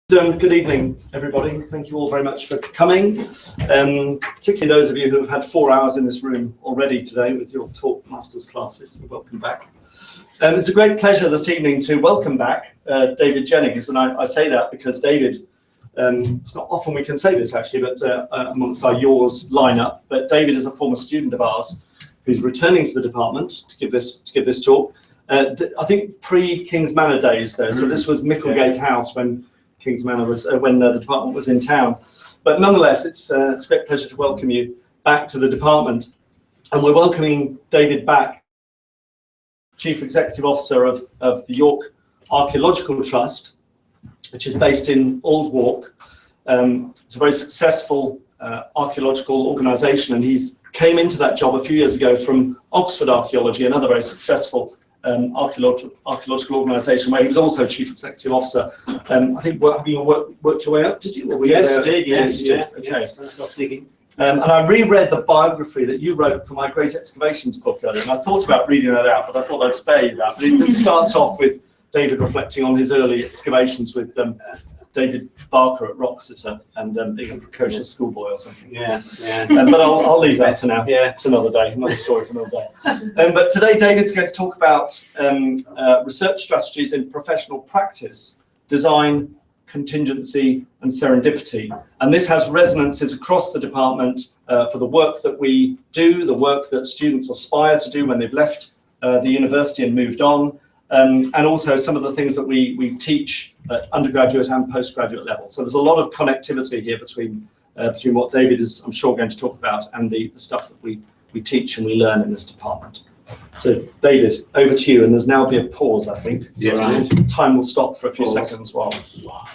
Good evening, everybody. Thank you all very much for coming, particularly those of you who have had 4 hours in this room already today with your talk masters classes. So welcome back. It's a great pleasure this evening to welcome back David Jennings, and I say that because David, it's not often we can say this actually, but amongst our yours lineup, but David is a former student of ours who's returning to the department to give this talk. I think pre-King's Manor days there, so this was Micklegate House when King's Manor was when the department was in town. But nonetheless, it's a great pleasure to welcome you back to the department, and we're welcoming David back, Chief Executive Officer of the York Archaeological Trust, which is based in Old Walk. It's a very successful archaeological organisation, and he's came into that job a few years ago from Oxford Archaeology, another very successful archaeological organisation where he was also Chief Executive Officer. I think have you worked your way up, did you? Or yes, I did, yes. Yeah. Okay. Yes, digging. And I reread the biography that you wrote for my Great Excavations book earlier, and I thought about reading that out, but I thought I'd spare you that. But it starts off with David reflecting on his early excavations with David Barker at Roxeter and being a precocious schoolboy or something. Yeah. But I'll leave that for now. Yeah. It's another day, another story for another day. But today David's going to talk about research strategies in professional practice, design, contingency and serendipity. And this has resonances across the department for the work that we do, the work that students aspire to do when they've left the university and moved on, and also some of the things that we teach at undergraduate and postgraduate level. So there's a lot of connectivity here between what David is, I'm sure, going to talk about and the stuff that we teach and we learn in this department. So David, over to you, and there's now be a pause, I think. Yes. Right. Time will stop for a few seconds while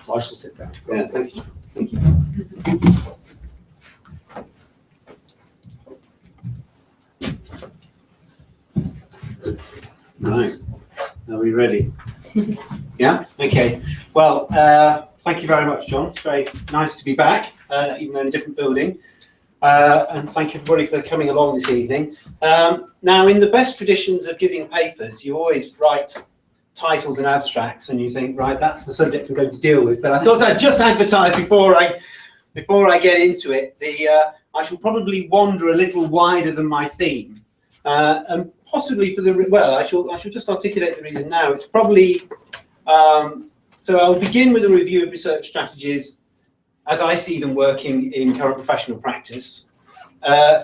so I shall sit down. Yeah, thank you. Thank you. Right. Are we ready? Yeah? Okay. Well, thank you very much, John. It's very nice to be back, even though in a different building. And thank you everybody for coming along this evening. Now, in the best traditions of giving papers, you always write titles and abstracts, and you think, right, that's the subject I'm going to deal with. But I thought I'd just advertise before I get into it. I shall probably wander a little wider than my theme, and possibly for I shall just articulate the reason now. It's probably so I'll begin with a review of research strategies as I see them working in current professional practice,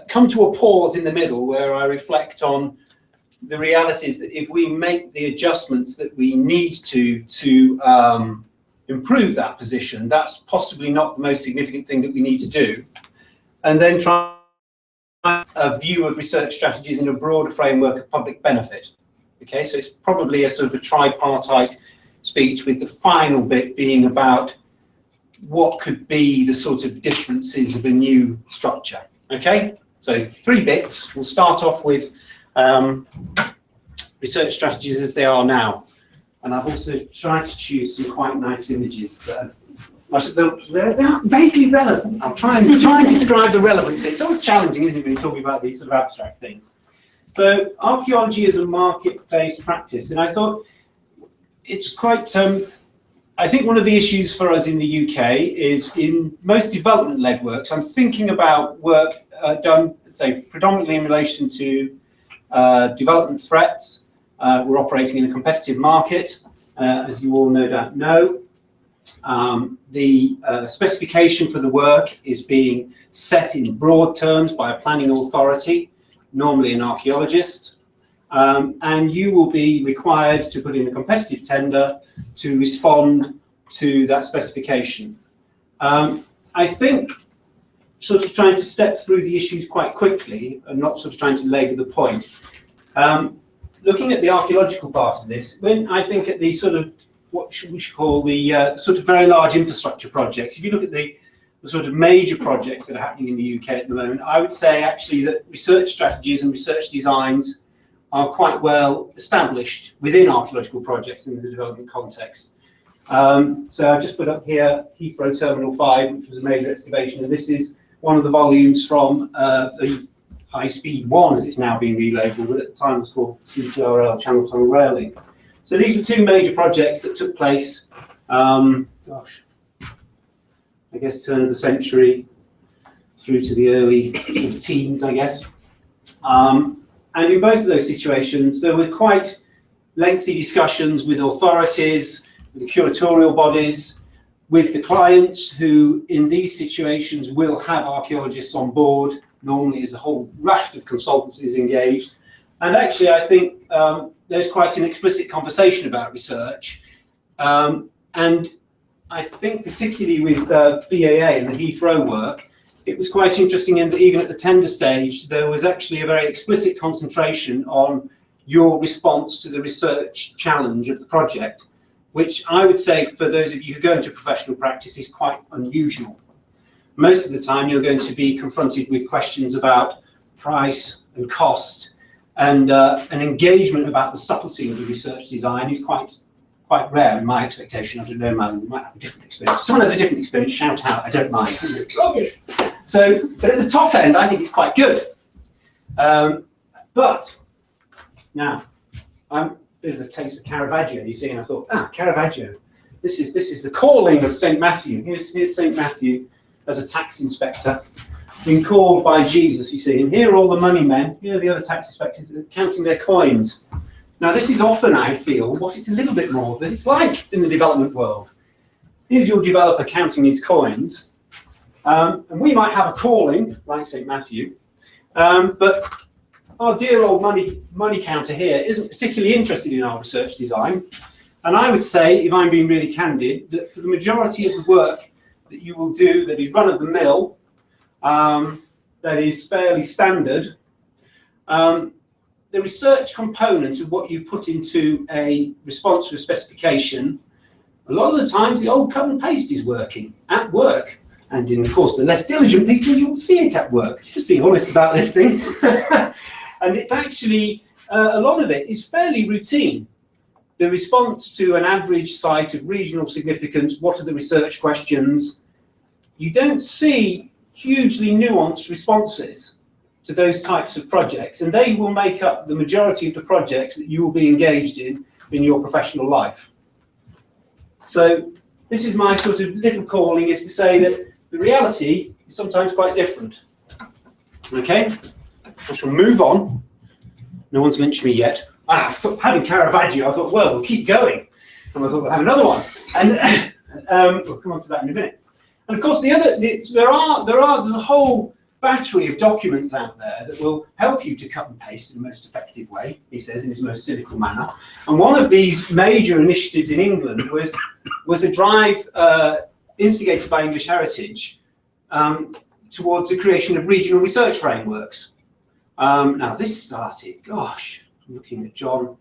come to a pause in the middle where I reflect on the realities that if we make the adjustments that we need to improve that position, that's possibly not the most significant thing that we need to do, and then try a view of research strategies in a broader framework of public benefit. Okay, so it's probably a sort of a tripartite speech, with the final bit being about what could be the sort of differences of a new structure. Okay, so 3 bits. We'll start off with research strategies as they are now, and I've also tried to choose some quite nice images that they're vaguely relevant. I'll try and describe the relevancy. It's always challenging, isn't it, when you're talking about these sort of abstract things. So archaeology is a market-based practice, and I thought it's quite I think one of the issues for us in the UK is in most development-led works, I'm thinking about work done, say, predominantly in relation to development threats. We're operating in a competitive market, as you all no doubt know. The specification for the work is being set in broad terms by a planning authority, normally an archaeologist, and you will be required to put in a competitive tender to respond to that specification. I think sort of trying to step through the issues quite quickly and not sort of trying to labour the point. Looking at the archaeological part of this, when I think at the sort of what we should call the sort of very large infrastructure projects, if you look at the sort of major projects that are happening in the UK at the moment, I would say actually that research strategies and research designs are quite well established within archaeological projects in the development context. So I've just put up here Heathrow Terminal 5, which was a major excavation, and this is one of the volumes from the High Speed 1, as it's now been relabelled, but at the time it was called CTRL, Channel Tunnel Rail Link. So these were 2 major projects that took place, I guess, turn of the century through to the early sort of teens, I guess. And in both of those situations, there were quite lengthy discussions with authorities, with the curatorial bodies, with the clients who, in these situations, will have archaeologists on board. Normally, there's a whole raft of consultancies engaged. And actually, I think there's quite an explicit conversation about research. And I think particularly with BAA and the Heathrow work, it was quite interesting in that even at the tender stage, there was actually a very explicit concentration on your response to the research challenge of the project, which I would say for those of you who go into professional practice is quite unusual. Most of the time you're going to be confronted with questions about price and cost, and an engagement about the subtlety of the research design is quite rare in my expectation. I don't know, man, you might have a different experience. If someone has a different experience, shout out, I don't mind. Rubbish. So, but at the top end, I think it's quite good. But now, I'm a bit of a taste of Caravaggio, you see, and I thought, Caravaggio, this is the calling of St. Matthew. Here's St. Matthew as a tax inspector, being called by Jesus, you see, and here are all the money men, here are the other tax inspectors counting their coins. Now, this is often, I feel, what it's a little bit more that it's like in the development world. Here's your developer counting his coins, and we might have a calling, like St. Matthew, but our dear old money counter here isn't particularly interested in our research design. And I would say, if I'm being really candid, that for the majority of the work that you will do that is run-of-the-mill, that is fairly standard, the research component of what you put into a response to a specification, a lot of the times the old cut and paste is working at work. And in, of course, the less diligent people, you'll see it at work. Just being honest about this thing. And it's actually, a lot of it is fairly routine. The response to an average site of regional significance, what are the research questions? You don't see hugely nuanced responses to those types of projects, and they will make up the majority of the projects that you will be engaged in your professional life. So this is my sort of little calling, is to say that the reality is sometimes quite different. Okay, I shall move on. No one's lynched me yet. Having Caravaggio, I thought, well, we'll keep going. And I thought we'll have another one. And we'll come on to that in a minute. And of course, there's a whole battery of documents out there that will help you to cut and paste in the most effective way, he says, in his most cynical manner. And one of these major initiatives in England was a drive instigated by English Heritage towards the creation of regional research frameworks. Now this started, gosh, I'm looking at John,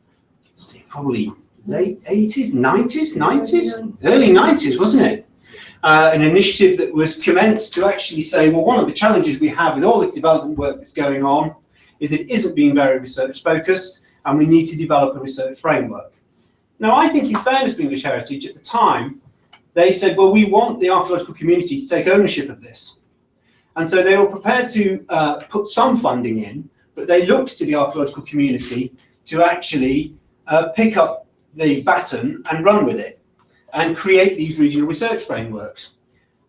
probably late 80s, 90s, early 90s, wasn't it? An initiative that was commenced to actually say, well, one of the challenges we have with all this development work that's going on is it isn't being very research focused, and we need to develop a research framework. Now, I think in fairness to English Heritage at the time, they said, well, we want the archaeological community to take ownership of this. And so they were prepared to put some funding in, but they looked to the archaeological community to actually pick up the baton and run with it and create these regional research frameworks.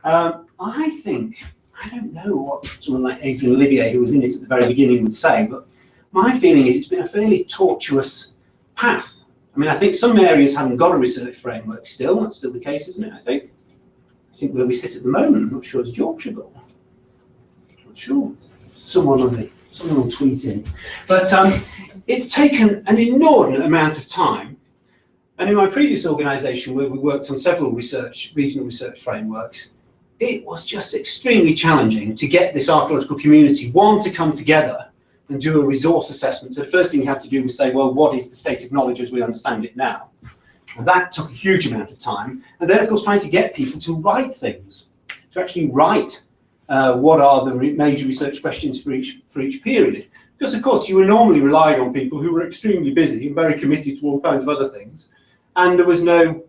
I think, I don't know what someone like Adrian Olivier, who was in it at the very beginning, would say, but my feeling is it's been a fairly tortuous path. I mean, I think some areas haven't got a research framework still. That's still the case, isn't it, I think? Where we sit at the moment, I'm not sure it's Yorkshire got one. Not sure. Someone will tweet in. But it's taken an inordinate amount of time. And in my previous organisation, where we worked on several regional research frameworks, it was just extremely challenging to get this archaeological community, one, to come together and do a resource assessment. So the first thing you had to do was say, well, what is the state of knowledge as we understand it now? And that took a huge amount of time. And then, of course, trying to get people to write things, to actually write what are the major research questions for each period. Because, of course, you were normally relying on people who were extremely busy and very committed to all kinds of other things. And there was no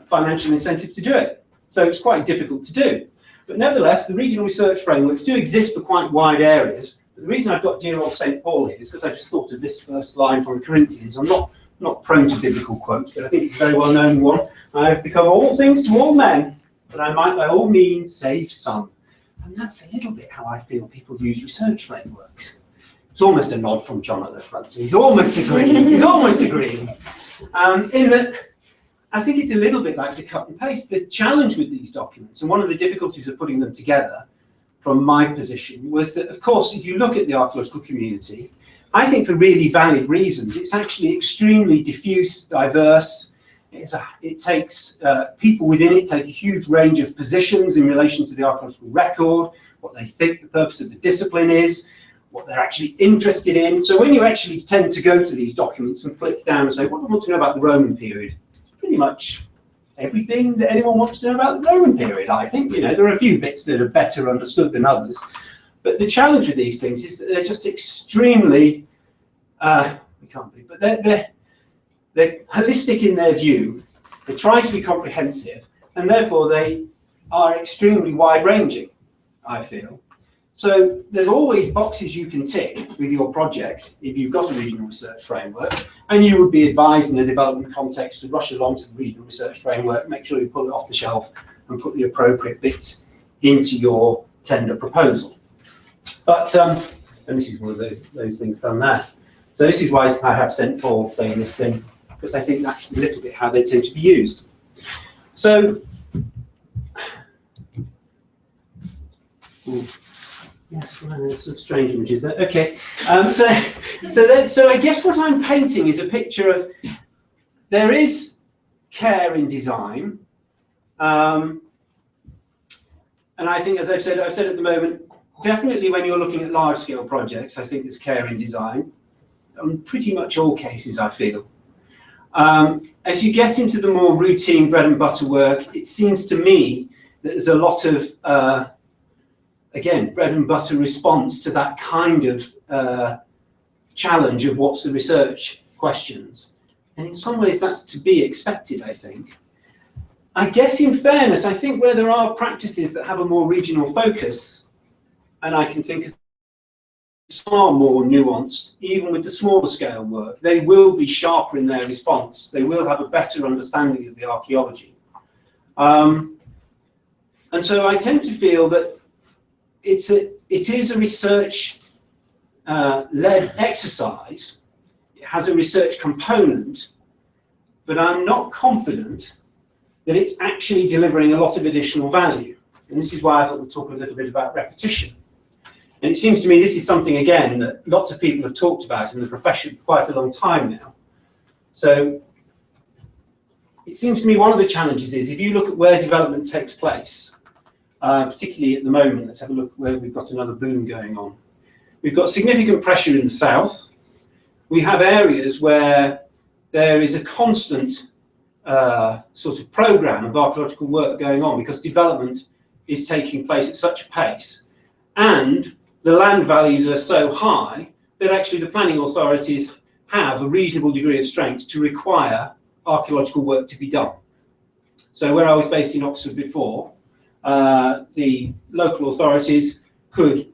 financial incentive to do it. So it's quite difficult to do. But nevertheless, the regional research frameworks do exist for quite wide areas. But the reason I've got dear old St. Paul here is because I just thought of this first line from Corinthians. I'm not prone to biblical quotes, but I think it's a very well-known one. I have become all things to all men, but I might by all means save some. And that's a little bit how I feel people use research frameworks. It's almost a nod from John at the front, so he's almost agreeing. He's almost agreeing. In that, I think it's a little bit like the cut and paste. The challenge with these documents, and one of the difficulties of putting them together, from my position, was that, of course, if you look at the archaeological community, I think for really valid reasons, it's actually extremely diffuse, diverse. It takes people within it take a huge range of positions in relation to the archaeological record, what they think the purpose of the discipline is, what they're actually interested in. So when you actually tend to go to these documents and flick down and say, what do I want to know about the Roman period? It's pretty much everything that anyone wants to know about the Roman period, I think. You know, there are a few bits that are better understood than others. But the challenge with these things is that they're just extremely, we can't be, but they're holistic in their view, they try to be comprehensive, and therefore they are extremely wide-ranging, I feel. So there's always boxes you can tick with your project if you've got a regional research framework, and you would be advised in a development context to rush along to the regional research framework, make sure you pull it off the shelf and put the appropriate bits into your tender proposal. But, and this is one of those things done there. So this is why I have sent Paul saying this thing, because I think that's a little bit how they tend to be used. So, yes, well, there's some strange images there. Okay, so I guess what I'm painting is a picture of there is care in design, and I think, as I've said at the moment, definitely when you're looking at large-scale projects, I think there's care in design. On pretty much all cases, I feel. As you get into the more routine bread and butter work, it seems to me that there's a lot of, again, bread and butter response to that kind of challenge of what's the research questions. And in some ways that's to be expected, I think. I guess in fairness, I think where there are practices that have a more regional focus, and I can think of far more nuanced, even with the smaller scale work, they will be sharper in their response. They will have a better understanding of the archaeology. And so I tend to feel that it is a research led exercise. It has a research component, but I'm not confident that it's actually delivering a lot of additional value. And this is why I thought we'd talk a little bit about repetition. And it seems to me this is something, again, that lots of people have talked about in the profession for quite a long time now. So it seems to me one of the challenges is if you look at where development takes place, particularly at the moment, let's have a look where we've got another boom going on. We've got significant pressure in the south. We have areas where there is a constant sort of program of archaeological work going on because development is taking place at such a pace. And the land values are so high that actually the planning authorities have a reasonable degree of strength to require archaeological work to be done. So where I was based in Oxford before, the local authorities could,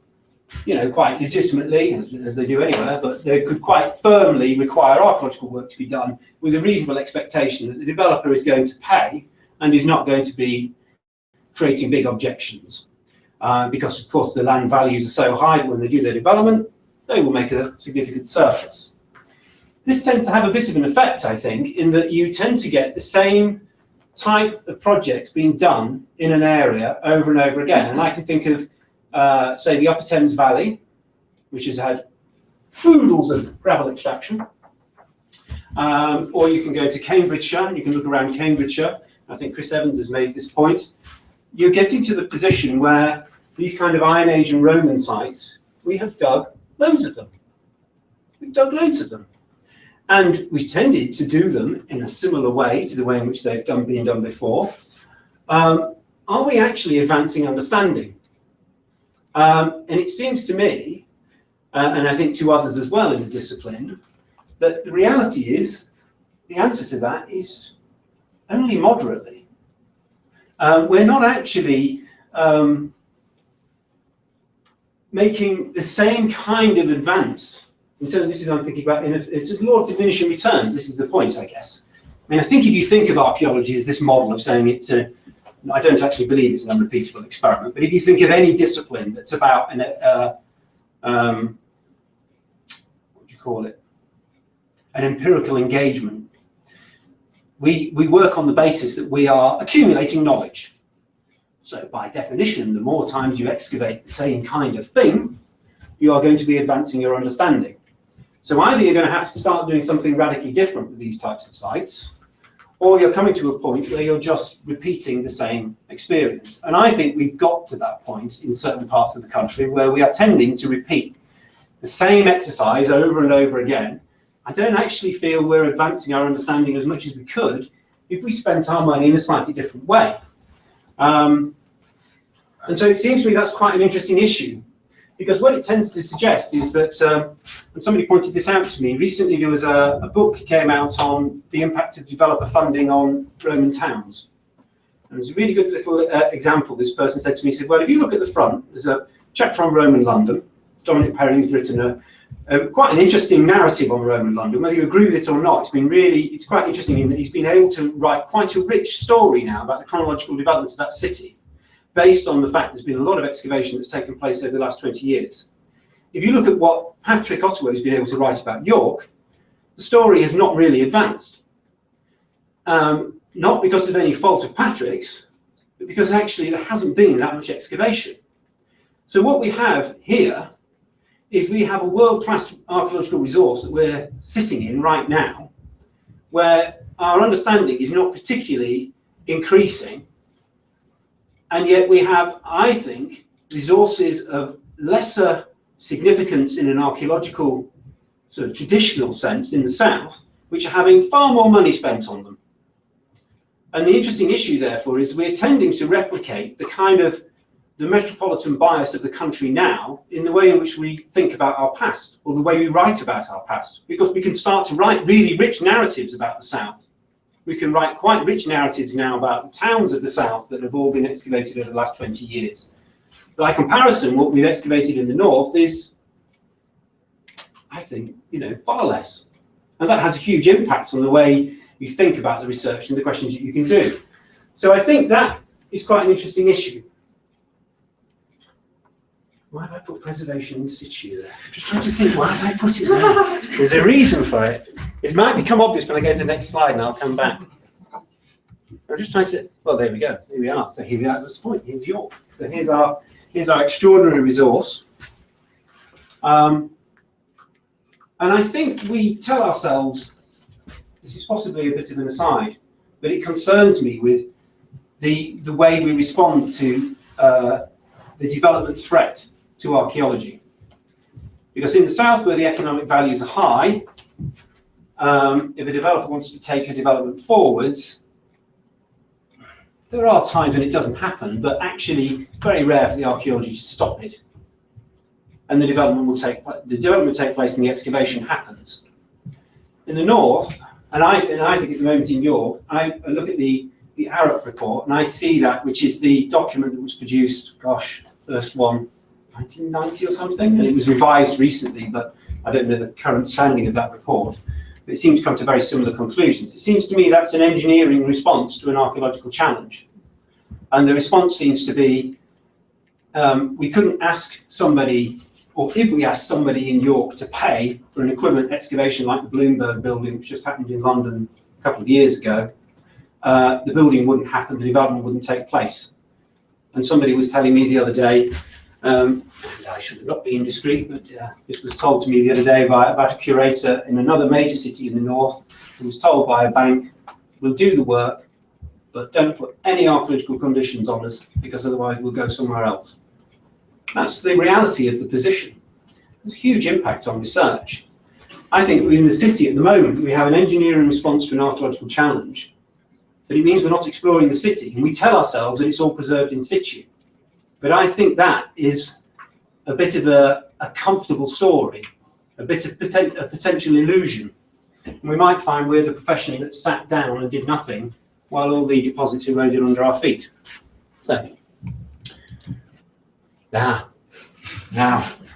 you know, quite legitimately, as they do anywhere, but they could quite firmly require archaeological work to be done with a reasonable expectation that the developer is going to pay and is not going to be creating big objections. Because, of course, the land values are so high that when they do their development, they will make a significant surplus. This tends to have a bit of an effect, I think, in that you tend to get the same type of projects being done in an area over and over again. And I can think of, say, the Upper Thames Valley, which has had oodles of gravel extraction. Or you can go to Cambridgeshire, and you can look around Cambridgeshire. I think Chris Evans has made this point. You're getting to the position where these kind of Iron Age and Roman sites, we have dug loads of them. We've dug loads of them. And we tended to do them in a similar way to the way in which they've been done before. Are we actually advancing understanding? And it seems to me, and I think to others as well in the discipline, that the reality is, the answer to that is only moderately. We're not actually making the same kind of advance. In terms of this is I'm thinking about, it's a law of diminishing returns. This is the point, I guess. I mean, I think if you think of archaeology as this model of saying it's a I don't actually believe it's an unrepeatable experiment, but if you think of any discipline that's about what do you call it? An empirical engagement, we work on the basis that we are accumulating knowledge. So by definition, the more times you excavate the same kind of thing, you are going to be advancing your understanding. So either you're going to have to start doing something radically different with these types of sites, or you're coming to a point where you're just repeating the same experience. And I think we've got to that point in certain parts of the country where we are tending to repeat the same exercise over and over again. I don't actually feel we're advancing our understanding as much as we could if we spent our money in a slightly different way. And so it seems to me that's quite an interesting issue, because what it tends to suggest is that, and somebody pointed this out to me, recently there was a book came out on the impact of developer funding on Roman towns. And there's a really good little example. This person said to me, he said, well, if you look at the front, there's a chapter on Roman London. Dominic Perry has written quite an interesting narrative on Roman London. Whether you agree with it or not, it's quite interesting in that he's been able to write quite a rich story now about the chronological development of that city, based on the fact there's been a lot of excavation that's taken place over the last 20 years. If you look at what Patrick Ottaway has been able to write about York, the story has not really advanced. Not because of any fault of Patrick's, but because actually there hasn't been that much excavation. So what we have here is we have a world-class archaeological resource that we're sitting in right now, where our understanding is not particularly increasing. And yet we have, I think, resources of lesser significance in an archaeological sort of traditional sense in the south, which are having far more money spent on them. And the interesting issue, therefore, is we're tending to replicate the kind of the metropolitan bias of the country now in the way in which we think about our past, or the way we write about our past, because we can start to write really rich narratives about the south. We can write quite rich narratives now about the towns of the south that have all been excavated over the last 20 years. By comparison, what we've excavated in the north is, I think, far less. And that has a huge impact on the way you think about the research and the questions that you can do. So I think that is quite an interesting issue. Why have I put preservation in situ there? I'm just trying to think, why have I put it there? There's a reason for it. It might become obvious when I go to the next slide, and I'll come back. I'm just trying to, well, there we go. Here we are. So here we are at this point. Here's York. So here's our extraordinary resource. And I think we tell ourselves, this is possibly a bit of an aside, but it concerns me with the way we respond to the development threat to archaeology. Because in the south, where the economic values are high, if a developer wants to take a development forwards, there are times when it doesn't happen, but actually it's very rare for the archaeology to stop it. And the development will take place and the excavation happens. In the north, and I think at the moment in York, I look at the Arup report, and I see that, which is the document that was produced, first one, 1990 or something, and it was revised recently, but I don't know the current standing of that report. But it seems to come to very similar conclusions. It seems to me that's an engineering response to an archaeological challenge. And the response seems to be, we couldn't ask somebody, or if we asked somebody in York to pay for an equivalent excavation like the Bloomberg building, which just happened in London a couple of years ago, the building wouldn't happen, the development wouldn't take place. And somebody was telling me the other day, and I should not be indiscreet, but this was told to me the other day about a curator in another major city in the north who was told by a bank, we'll do the work, but don't put any archaeological conditions on us, because otherwise we'll go somewhere else. That's the reality of the position. There's a huge impact on research. I think in the city at the moment, we have an engineering response to an archaeological challenge, but it means we're not exploring the city, and we tell ourselves that it's all preserved in situ. But I think that is a bit of a comfortable story, a bit of a potential illusion. And we might find we're the profession that sat down and did nothing while all the deposits eroded under our feet. So, now,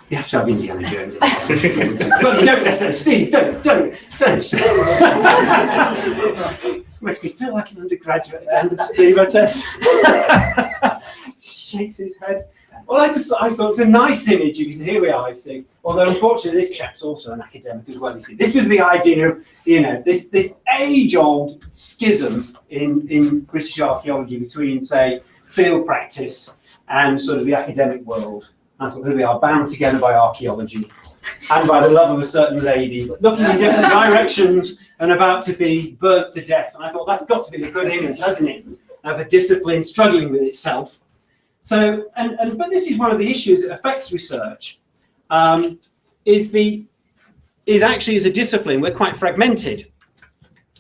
you have to have Indiana Jones in there. Well, you don't necessarily, Steve, don't. Makes me feel like an undergraduate. And Steve shakes his head. Well, I thought it's a nice image. You can, here we are, you see. Although, unfortunately, this chap's also an academic as well, you see. This was the idea of, this age-old schism in British archaeology between, say, field practice and sort of the academic world. I thought, here we are, bound together by archaeology and by the love of a certain lady, but looking in different directions and about to be burnt to death. And I thought, that's got to be a good image, hasn't it, of a discipline struggling with itself. So, but this is one of the issues that affects research, is actually as a discipline, we're quite fragmented.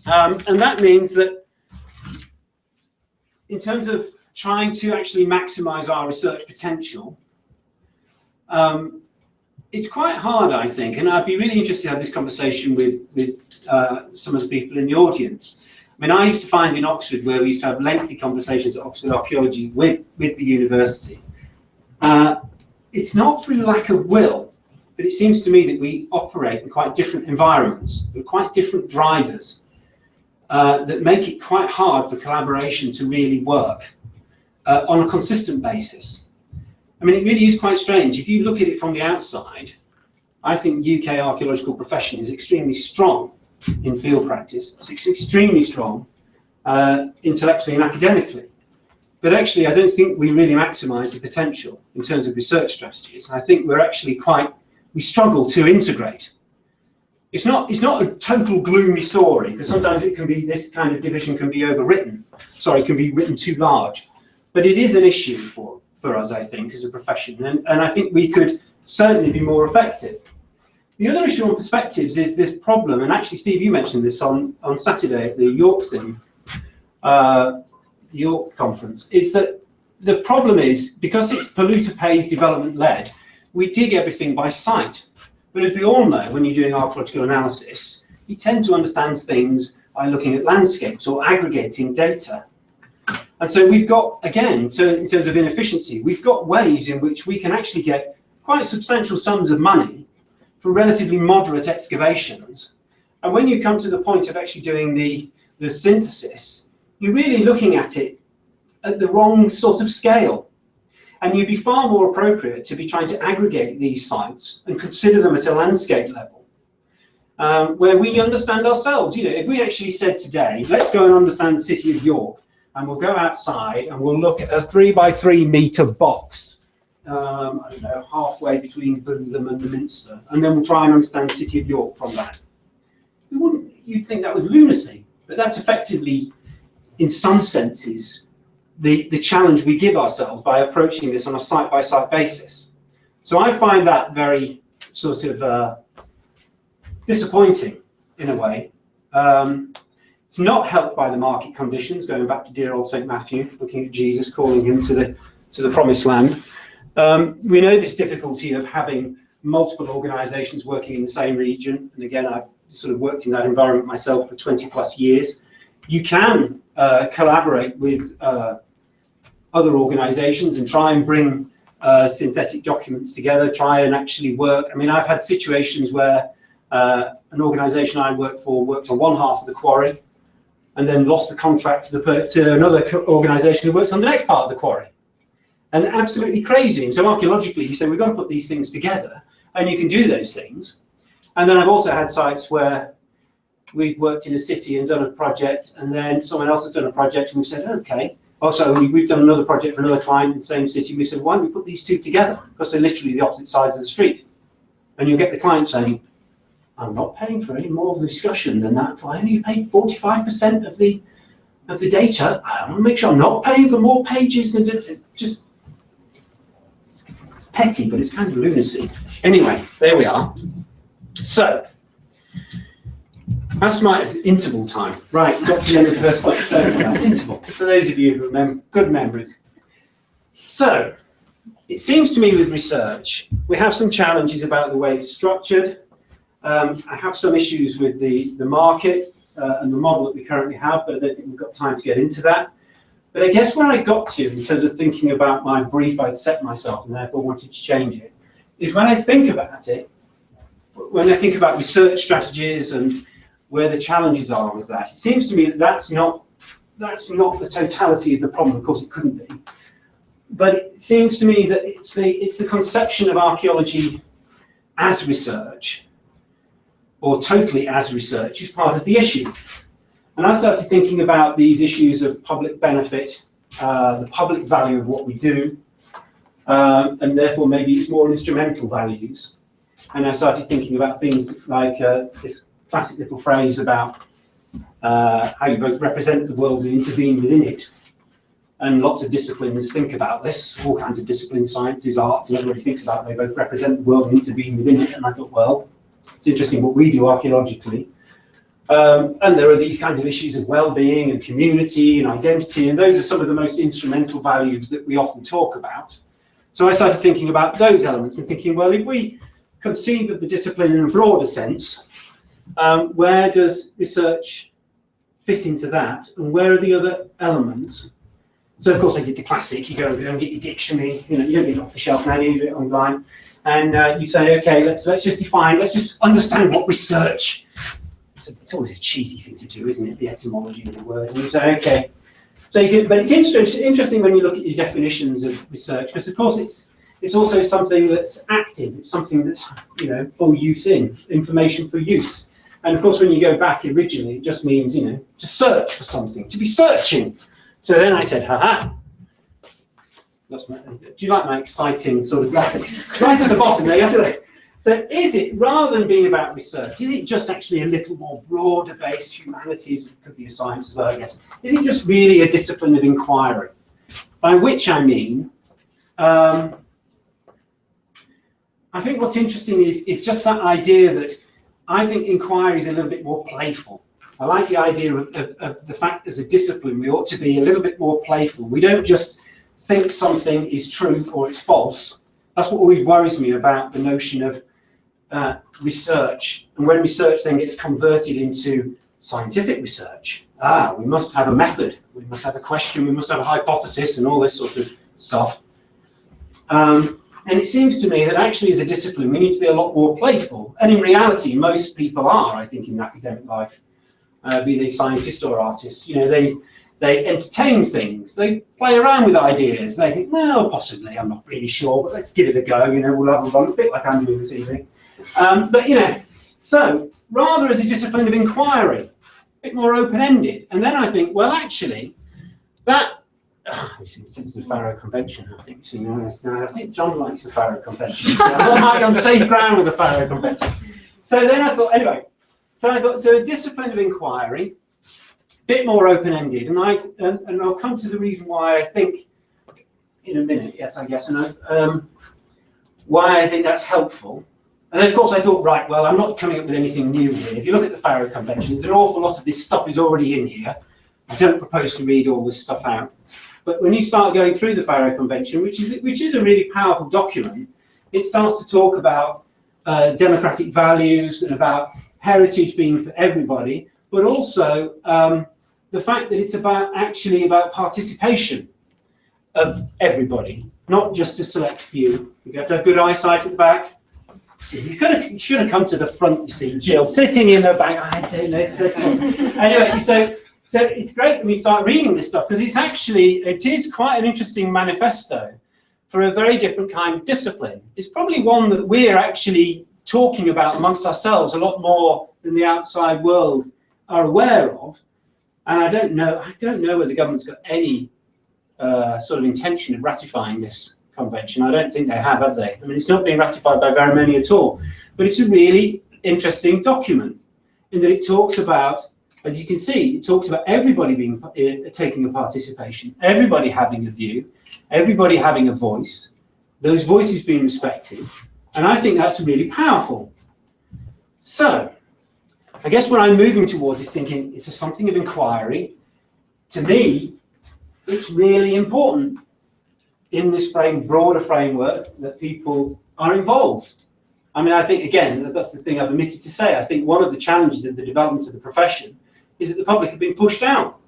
And that means that in terms of trying to actually maximize our research potential, it's quite hard, I think, and I'd be really interested to have this conversation with some of the people in the audience. I mean, I used to find in Oxford, where we used to have lengthy conversations at Oxford Archaeology with the university, it's not through lack of will, but it seems to me that we operate in quite different environments, with quite different drivers, that make it quite hard for collaboration to really work on a consistent basis. I mean, it really is quite strange. If you look at it from the outside, I think the UK archaeological profession is extremely strong in field practice. It's extremely strong intellectually and academically. But actually, I don't think we really maximise the potential in terms of research strategies. I think we're actually we struggle to integrate. It's not a total gloomy story, because sometimes it can be, this kind of division can be overwritten. Sorry, it can be written too large. But it is an issue for us, I think, as a profession. And I think we could certainly be more effective. The other issue on perspectives is this problem, and actually, Steve, you mentioned this on Saturday at the York thing, the York conference, is that the problem is, because it's polluter pays development led, we dig everything by sight. But as we all know, when you're doing archaeological analysis, you tend to understand things by looking at landscapes or aggregating data. And so we've got, again, in terms of inefficiency, we've got ways in which we can actually get quite substantial sums of money for relatively moderate excavations. And when you come to the point of actually doing the synthesis, you're really looking at it at the wrong sort of scale. And you'd be far more appropriate to be trying to aggregate these sites and consider them at a landscape level, where we understand ourselves. If we actually said today, let's go and understand the city of York, and we'll go outside and we'll look at a 3 by 3 metre box, I don't know, halfway between Bootham and the Minster, and then we'll try and understand the city of York from that. You'd think that was lunacy, but that's effectively, in some senses, the challenge we give ourselves by approaching this on a site-by-site basis. So I find that very sort of disappointing in a way. It's not helped by the market conditions, going back to dear old St. Matthew, looking at Jesus, calling him to the promised land. We know this difficulty of having multiple organisations working in the same region. And again, I've sort of worked in that environment myself for 20 plus years. You can collaborate with other organisations and try and bring synthetic documents together, try and actually work. I mean, I've had situations where an organisation I worked for worked on one half of the quarry and then lost the contract to another organisation who worked on the next part of the quarry. And absolutely crazy. And so archaeologically, you say, we've got to put these things together, and you can do those things. And then I've also had sites where we've worked in a city and done a project, and then someone else has done a project, and we said, okay. Also, we've done another project for another client in the same city. We said, why don't we put these two together? Because they're literally the opposite sides of the street. And you'll get the client saying, I'm not paying for any more of the discussion than that. If I only pay 45% of the data, I want to make sure I'm not paying for more pages than just. It's petty, but it's kind of lunacy. Anyway, there we are. So that's my interval time. Right, got to the end of the first point. So, interval, for those of you who remember, good memories. So it seems to me with research, we have some challenges about the way it's structured. I have some issues with the market and the model that we currently have, but I don't think we've got time to get into that. But I guess where I got to in terms of thinking about my brief I'd set myself and therefore wanted to change it, is when I think about it, when I think about research strategies and where the challenges are with that. It seems to me that that's not the totality of the problem. Of course, it couldn't be. But it seems to me that it's the conception of archaeology as research, or totally as research, is part of the issue. And I started thinking about these issues of public benefit, the public value of what we do, and therefore maybe it's more instrumental values. And I started thinking about things like this classic little phrase about how you both represent the world and intervene within it. And lots of disciplines think about this, all kinds of disciplines, sciences, arts, and everybody thinks about they both represent the world and intervene within it. And I thought, well, it's interesting what we do archaeologically. And there are these kinds of issues of well-being and community and identity, and those are some of the most instrumental values that we often talk about. So I started thinking about those elements and thinking, well, if we conceive of the discipline in a broader sense, where does research fit into that, and where are the other elements? So of course I did the classic, you go and get your dictionary, you don't get it off the shelf now, you do it online, and you say, okay, let's just define, let's just understand what research. It's always a cheesy thing to do, isn't it, the etymology of the word, and you say, okay. So you can, but it's interesting when you look at your definitions of research, because of course it's also something that's active, it's something that's, for use information for use. And of course when you go back originally, it just means, to search for something, to be searching. So then I said, haha. Do you like my exciting sort of graphic? Right at the bottom there, you have to. So is it, rather than being about research, is it just actually a little more broader based humanities, it could be a science as well, I guess. Is it just really a discipline of inquiry? By which I mean, I think what's interesting is just that idea that I think inquiry is a little bit more playful. I like the idea of the fact as a discipline, we ought to be a little bit more playful. We don't just think something is true or it's false. That's what always worries me about the notion of research. And when research then gets converted into scientific research, we must have a method, we must have a question, we must have a hypothesis and all this sort of stuff. And it seems to me that actually as a discipline, we need to be a lot more playful. And in reality, most people are, I think, in academic life. Be they scientists or artists, they entertain things, they play around with ideas, they think, well, possibly, I'm not really sure, but let's give it a go, we'll have a run, a bit like I'm doing this evening. So rather as a discipline of inquiry, a bit more open-ended, and then I think, well, actually, that, it's the Faro Convention, I think, I think John likes the Faro Convention, so I might be on safe ground with the Faro Convention. So then I thought, anyway, so a discipline of inquiry, a bit more open-ended, and I'll come to the reason why I think in a minute. Yes, I guess, and why I think that's helpful. And then, of course, I thought, right, well, I'm not coming up with anything new here. If you look at the Faro Conventions, an awful lot of this stuff is already in here. I don't propose to read all this stuff out. But when you start going through the Faro Convention, which is a really powerful document, it starts to talk about democratic values and about heritage being for everybody, but also the fact that it's actually about participation of everybody, not just a select few. You have to have good eyesight at the back. See, you should have come to the front, you see, Jill, sitting in the back. I don't know. Anyway, so it's great when you start reading this stuff, because it is quite an interesting manifesto for a very different kind of discipline. It's probably one that we're actually talking about amongst ourselves a lot more than the outside world are aware of. And I don't know whether the government's got any sort of intention of ratifying this convention. I don't think they have they? I mean, it's not being ratified by very many at all. But it's a really interesting document in that it talks about, as you can see, it talks about everybody taking a participation, everybody having a view, everybody having a voice, those voices being respected. And I think that's really powerful. So, I guess what I'm moving towards is thinking it's something of inquiry. To me, it's really important in this broader framework that people are involved. I mean, I think, again, that's the thing I've omitted to say. I think one of the challenges of the development of the profession is that the public have been pushed out.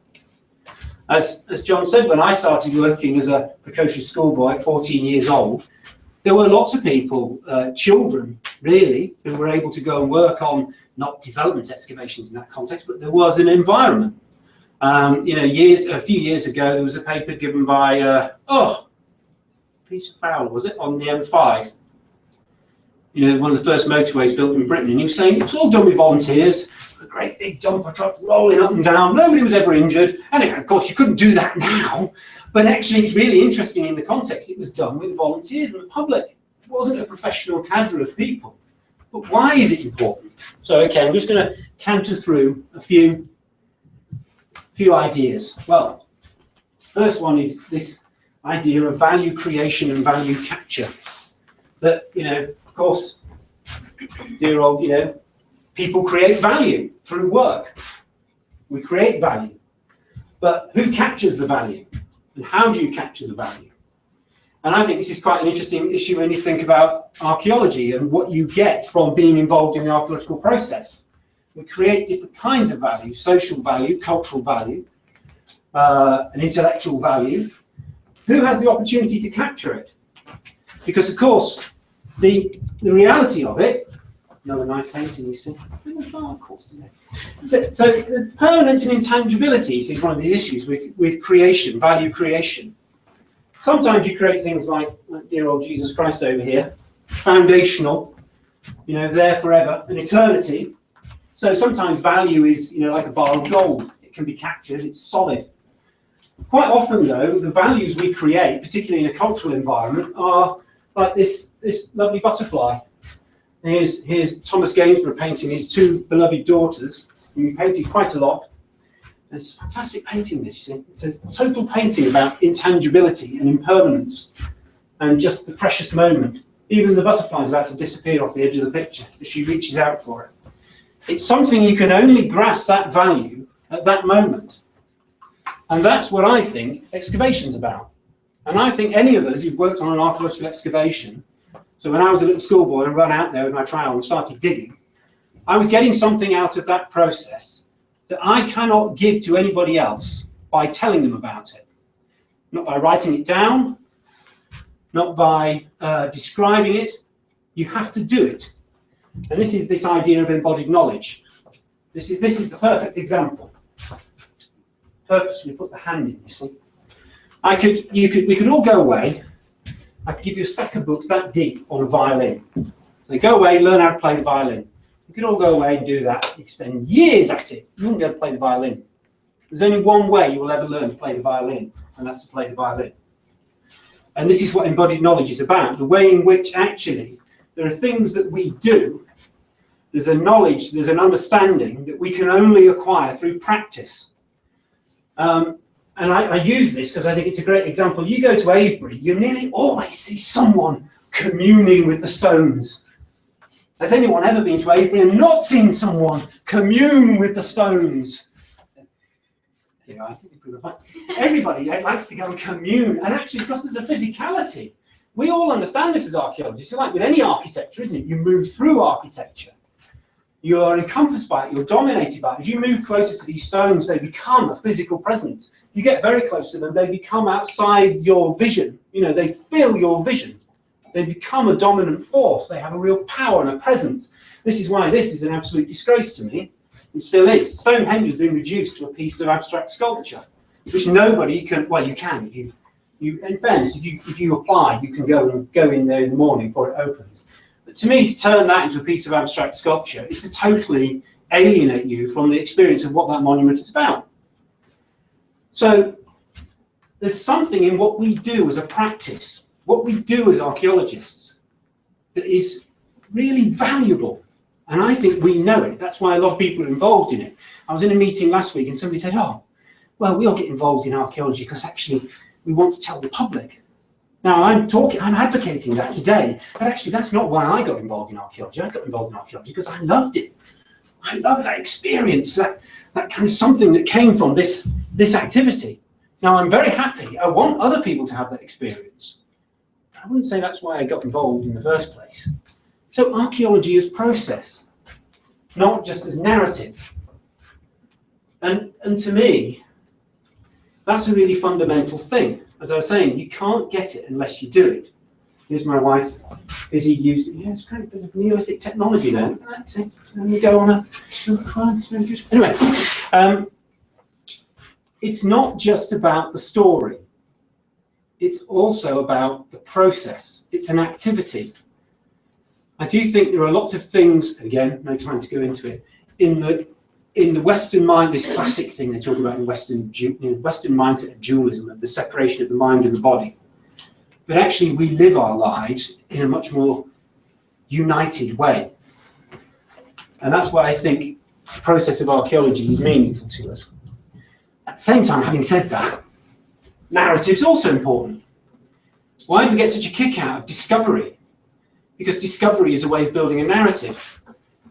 As John said, when I started working as a precocious schoolboy at 14 years old, there were lots of people, children, really, who were able to go and work on not development excavations in that context, but there was an environment. A few years ago, there was a paper given by, Peter Fowler, was it, on the M5? One of the first motorways built in Britain, and he was saying it was all done with volunteers, a great big dumper truck rolling up and down, nobody was ever injured. And of course, you couldn't do that now, but actually it's really interesting in the context. It was done with volunteers and the public. It wasn't a professional cadre of people. But why is it important? So, okay, I'm just going to canter through a few ideas. Well, first one is this idea of value creation and value capture. That, of course, dear old, people create value through work. We create value. But who captures the value? And how do you capture the value? And I think this is quite an interesting issue when you think about archaeology and what you get from being involved in the archaeological process. We create different kinds of value: social value, cultural value, and intellectual value. Who has the opportunity to capture it? Because, of course, the reality of it, another nice painting you see, it's art, of course, isn't it? So the permanence and intangibilities is one of the issues with creation, value creation. Sometimes you create things like dear old Jesus Christ over here, foundational, there forever, an eternity. So sometimes value is, like a bar of gold. It can be captured, it's solid. Quite often, though, the values we create, particularly in a cultural environment, are like this lovely butterfly. Here's Thomas Gainsborough painting his two beloved daughters. And he painted quite a lot. And it's a fantastic painting, this, you see. It's a total painting about intangibility and impermanence and just the precious moment. Even the butterfly is about to disappear off the edge of the picture as she reaches out for it. It's something you can only grasp that value at that moment. And that's what I think excavation's about. And I think any of us who've worked on an archaeological excavation, so when I was a little schoolboy and ran out there with my trowel and started digging, I was getting something out of that process that I cannot give to anybody else by telling them about it. Not by writing it down, not by describing it. You have to do it. And this is this idea of embodied knowledge. This is the perfect example. Purposely put the hand in, you see. We could all go away. I could give you a stack of books that deep on a violin. So go away, learn how to play the violin. You could all go away and do that. You could spend years at it. You wouldn't be able to play the violin. There's only one way you will ever learn to play the violin, and that's to play the violin. And this is what embodied knowledge is about, the way in which actually there are things that we do. There's a knowledge, there's an understanding that we can only acquire through practice. And I use this because I think it's a great example. You go to Avebury, you nearly always see someone communing with the stones. Has anyone ever been to Avebury and not seen someone commune with the stones? I think everybody likes to go and commune. And actually, because there's a physicality, we all understand this as archaeologists. It's like with any architecture, isn't it? You move through architecture. You're encompassed by it, you're dominated by it. As you move closer to these stones, they become a physical presence. You get very close to them, they become outside your vision. They fill your vision. They become a dominant force. They have a real power and a presence. This is why this is an absolute disgrace to me. It still is. Stonehenge has been reduced to a piece of abstract sculpture, which nobody can, well, you can. If you in fairness, if you apply, you can go in there in the morning before it opens. But to me, to turn that into a piece of abstract sculpture is to totally alienate you from the experience of what that monument is about. So there's something in what we do as a practice, what we do as archaeologists, that is really valuable. And I think we know it. That's why a lot of people are involved in it. I was in a meeting last week and somebody said, oh, well, we all get involved in archaeology because actually we want to tell the public. Now, I'm advocating that today, but actually that's not why I got involved in archaeology. I got involved in archaeology because I loved it. I love that experience, that kind of something that came from this activity. Now, I'm very happy. I want other people to have that experience. But I wouldn't say that's why I got involved in the first place. So archaeology is process, not just as narrative. And to me, that's a really fundamental thing. As I was saying, you can't get it unless you do it. Here's my wife. Busy using, yeah, it's kind of a bit of Neolithic technology there. That's it. So we go on it's very good. Anyway, it's not just about the story. It's also about the process. It's an activity. I do think there are lots of things, again, no time to go into it, in the Western mind, this classic thing they talk about in Western mindset of dualism, of the separation of the mind and the body. But actually, we live our lives in a much more united way. And that's why I think the process of archaeology is meaningful to us. At the same time, having said that, narrative is also important. Why do we get such a kick out of discovery? Because discovery is a way of building a narrative.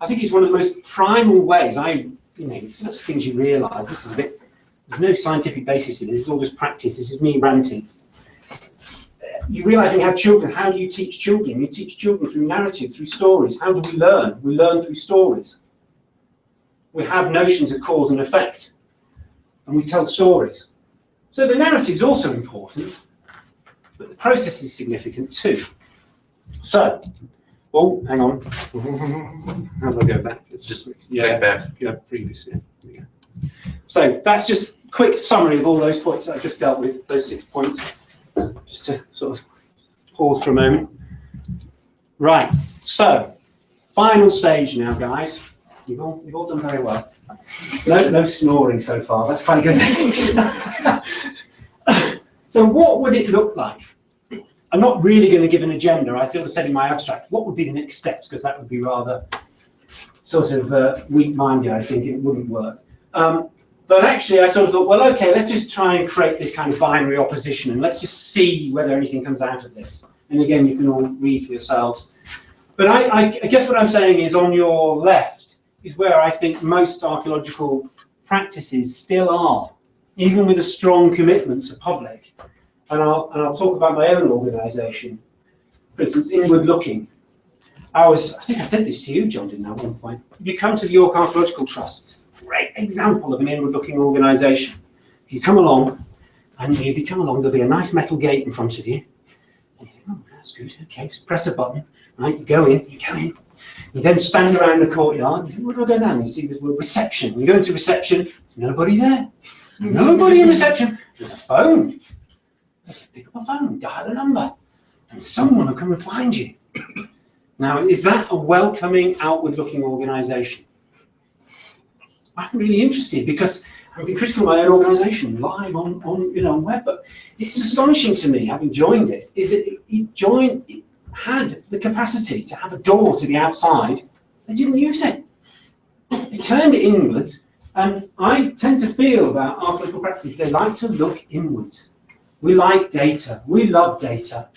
I think it's one of the most primal ways. It's not just things you realise. This is a bit. There's no scientific basis to this. This is all just practice. This is me ranting. You realise when you have children, how do you teach children? You teach children through narrative, through stories. How do we learn? We learn through stories. We have notions of cause and effect, and we tell stories. So the narrative is also important, but the process is significant too. So, oh, hang on. How do I go back? It's just back. Yeah, previous. Yeah. There we go. So that's just a quick summary of all those points that I just dealt with. Those 6 points. Just to sort of pause for a moment. Right. So, final stage now, guys. You've all done very well. No snoring so far. That's quite good. So, what would it look like? I'm not really going to give an agenda. I sort of said in my abstract, what would be the next steps? Because that would be rather sort of weak-minded. I think it wouldn't work. But actually, I sort of thought, well, okay, let's just try and create this kind of binary opposition, and let's just see whether anything comes out of this. And again, you can all read for yourselves. But I guess what I'm saying is, on your left is where I think most archaeological practices still are, even with a strong commitment to public. And I'll talk about my own organisation. For instance, inward looking. I think I said this to you, John, didn't I, at one point? If you come to the York Archaeological Trust, great example of an inward-looking organisation. If you come along, there'll be a nice metal gate in front of you. And you think, oh, that's good, okay, so press a button, right, you go in. You then stand around the courtyard, and you think, where do I go now? And you see the word reception. You go into reception, there's nobody there. There's nobody in reception. There's a phone. You pick up a phone, dial a number, and someone will come and find you. Now, is that a welcoming, outward-looking organisation? I'm really interested because I've been critical of my own organisation live on web, but it's astonishing to me, having joined it, is it had the capacity to have a door to the outside. They didn't use it. They turned it inwards, and I tend to feel about archaeological practices, they like to look inwards. We like data. We love data.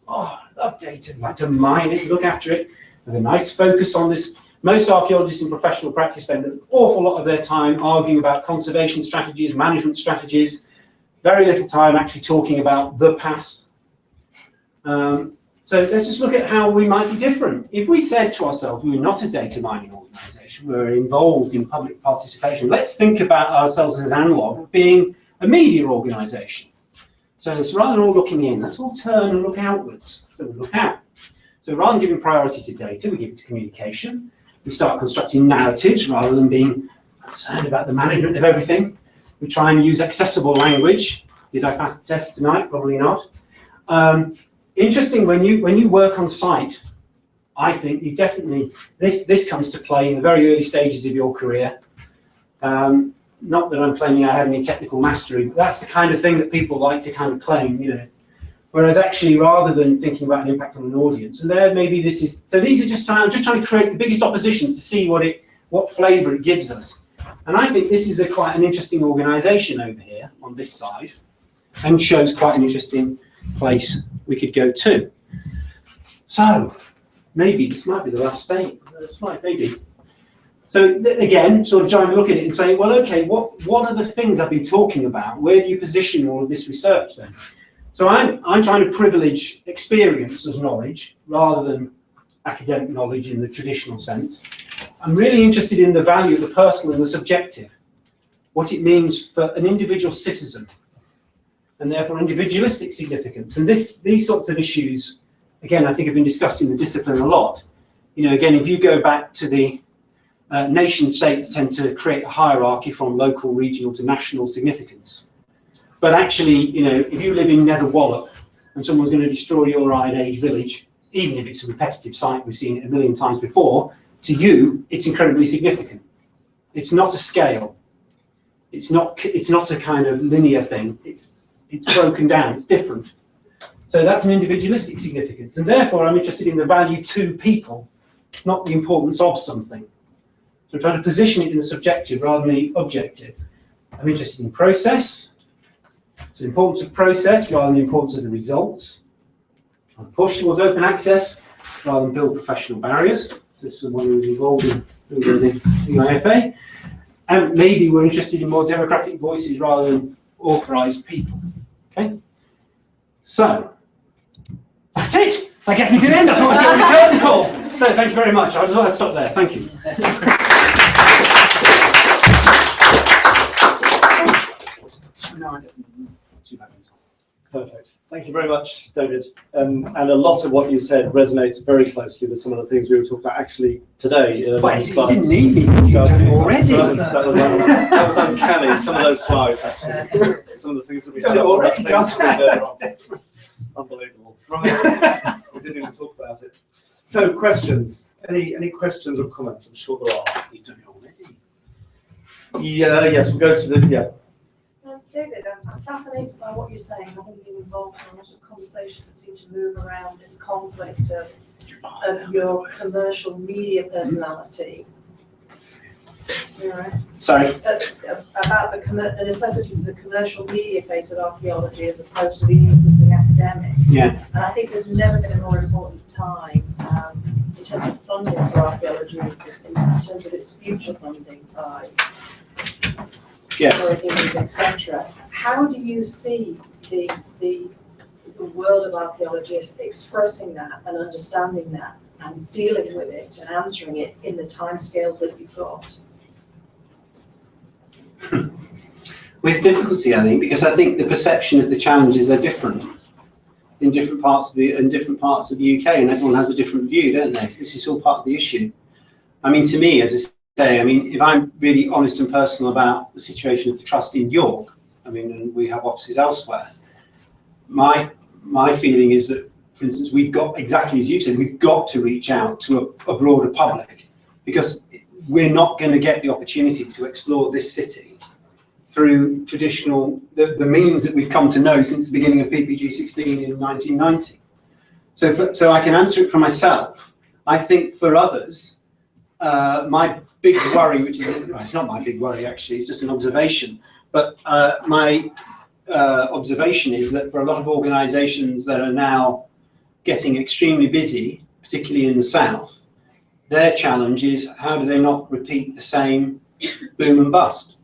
Oh, I love data. We like to mine it, look after it, with a nice focus on this. Most archaeologists in professional practice spend an awful lot of their time arguing about conservation strategies, management strategies, very little time actually talking about the past. So let's just look at how we might be different. If we said to ourselves, we're not a data mining organisation, we're involved in public participation, let's think about ourselves as an analogue of being a media organisation. So rather than all looking in, let's all turn and look outwards. So we look out. So rather than giving priority to data, we give it to communication. We start constructing narratives rather than being concerned about the management of everything. We try and use accessible language. Did I pass the test tonight? Probably not. Interesting, when you work on site, I think you definitely, this comes to play in the very early stages of your career. Not that I'm claiming I have any technical mastery, but that's the kind of thing that people like to kind of claim, Whereas actually, rather than thinking about an impact on an audience, and there maybe this is, so these are just I'm just trying to create the biggest oppositions to see what flavour it gives us. And I think this is quite an interesting organisation over here on this side, and shows quite an interesting place we could go to. So maybe this might be the last slide, maybe. So again, sort of trying to look at it and say, well, okay, what are the things I've been talking about? Where do you position all of this research then? So I'm trying to privilege experience as knowledge rather than academic knowledge in the traditional sense. I'm really interested in the value of the personal and the subjective, what it means for an individual citizen, and therefore individualistic significance. And these sorts of issues again, I think have been discussed in the discipline a lot. Again, if you go back to the nation states tend to create a hierarchy from local, regional to national significance. But actually, if you live in Nether Wallop and someone's going to destroy your Iron Age village, even if it's a repetitive site, we've seen it a million times before, to you, it's incredibly significant. It's not a scale. It's not a kind of linear thing. It's broken down. It's different. So that's an individualistic significance. And therefore, I'm interested in the value to people, not the importance of something. So I'm trying to position it in the subjective rather than the objective. I'm interested in process. It's the importance of process rather than the importance of the results. I'm push towards open access rather than build professional barriers. So this is someone who's involved in building the CIFA. And maybe we're interested in more democratic voices rather than authorised people. Okay? So, that's it. That gets me to the end. I thought I'd give a curtain call. So thank you very much. I'll stop there. Thank you. No, I don't. Too bad. Perfect. Thank you very much, David. And a lot of what you said resonates very closely with some of the things we were talking about actually today. Well, you didn't need me. You've done it already. That was uncanny. Some of those slides, actually. Some of the things that we had on that same screen there. Unbelievable. Right. We didn't even talk about it. So, questions. Any questions or comments? I'm sure there are. You've done it already. Yeah. Yes. We'll go to the. Yeah. David, I'm fascinated by what you're saying, having been involved in a lot of conversations that seem to move around this conflict of your commercial media personality. Right. Sorry. About the necessity for the commercial media face of archaeology as opposed to the academic. Yeah. And I think there's never been a more important time in terms of funding for archaeology, in terms of its future funding by etc. How do you see the world of archaeology expressing that and understanding that and dealing with it and answering it in the timescales that you've got? With difficulty, I think, because I think the perception of the challenges are different in different parts of the UK, and everyone has a different view, don't they? This is all part of the issue. I mean, to me, as I say, if I'm really honest and personal about the situation of the trust in York, and we have offices elsewhere, my feeling is that, for instance, we've got, exactly as you said, we've got to reach out to a broader public, because we're not going to get the opportunity to explore this city through traditional, the means that we've come to know since the beginning of PPG 16 in 1990. So I can answer it for myself. I think for others, my big worry, which is, it's not my big worry actually, it's just an observation, but my observation is that for a lot of organisations that are now getting extremely busy, particularly in the south, their challenge is how do they not repeat the same boom and bust?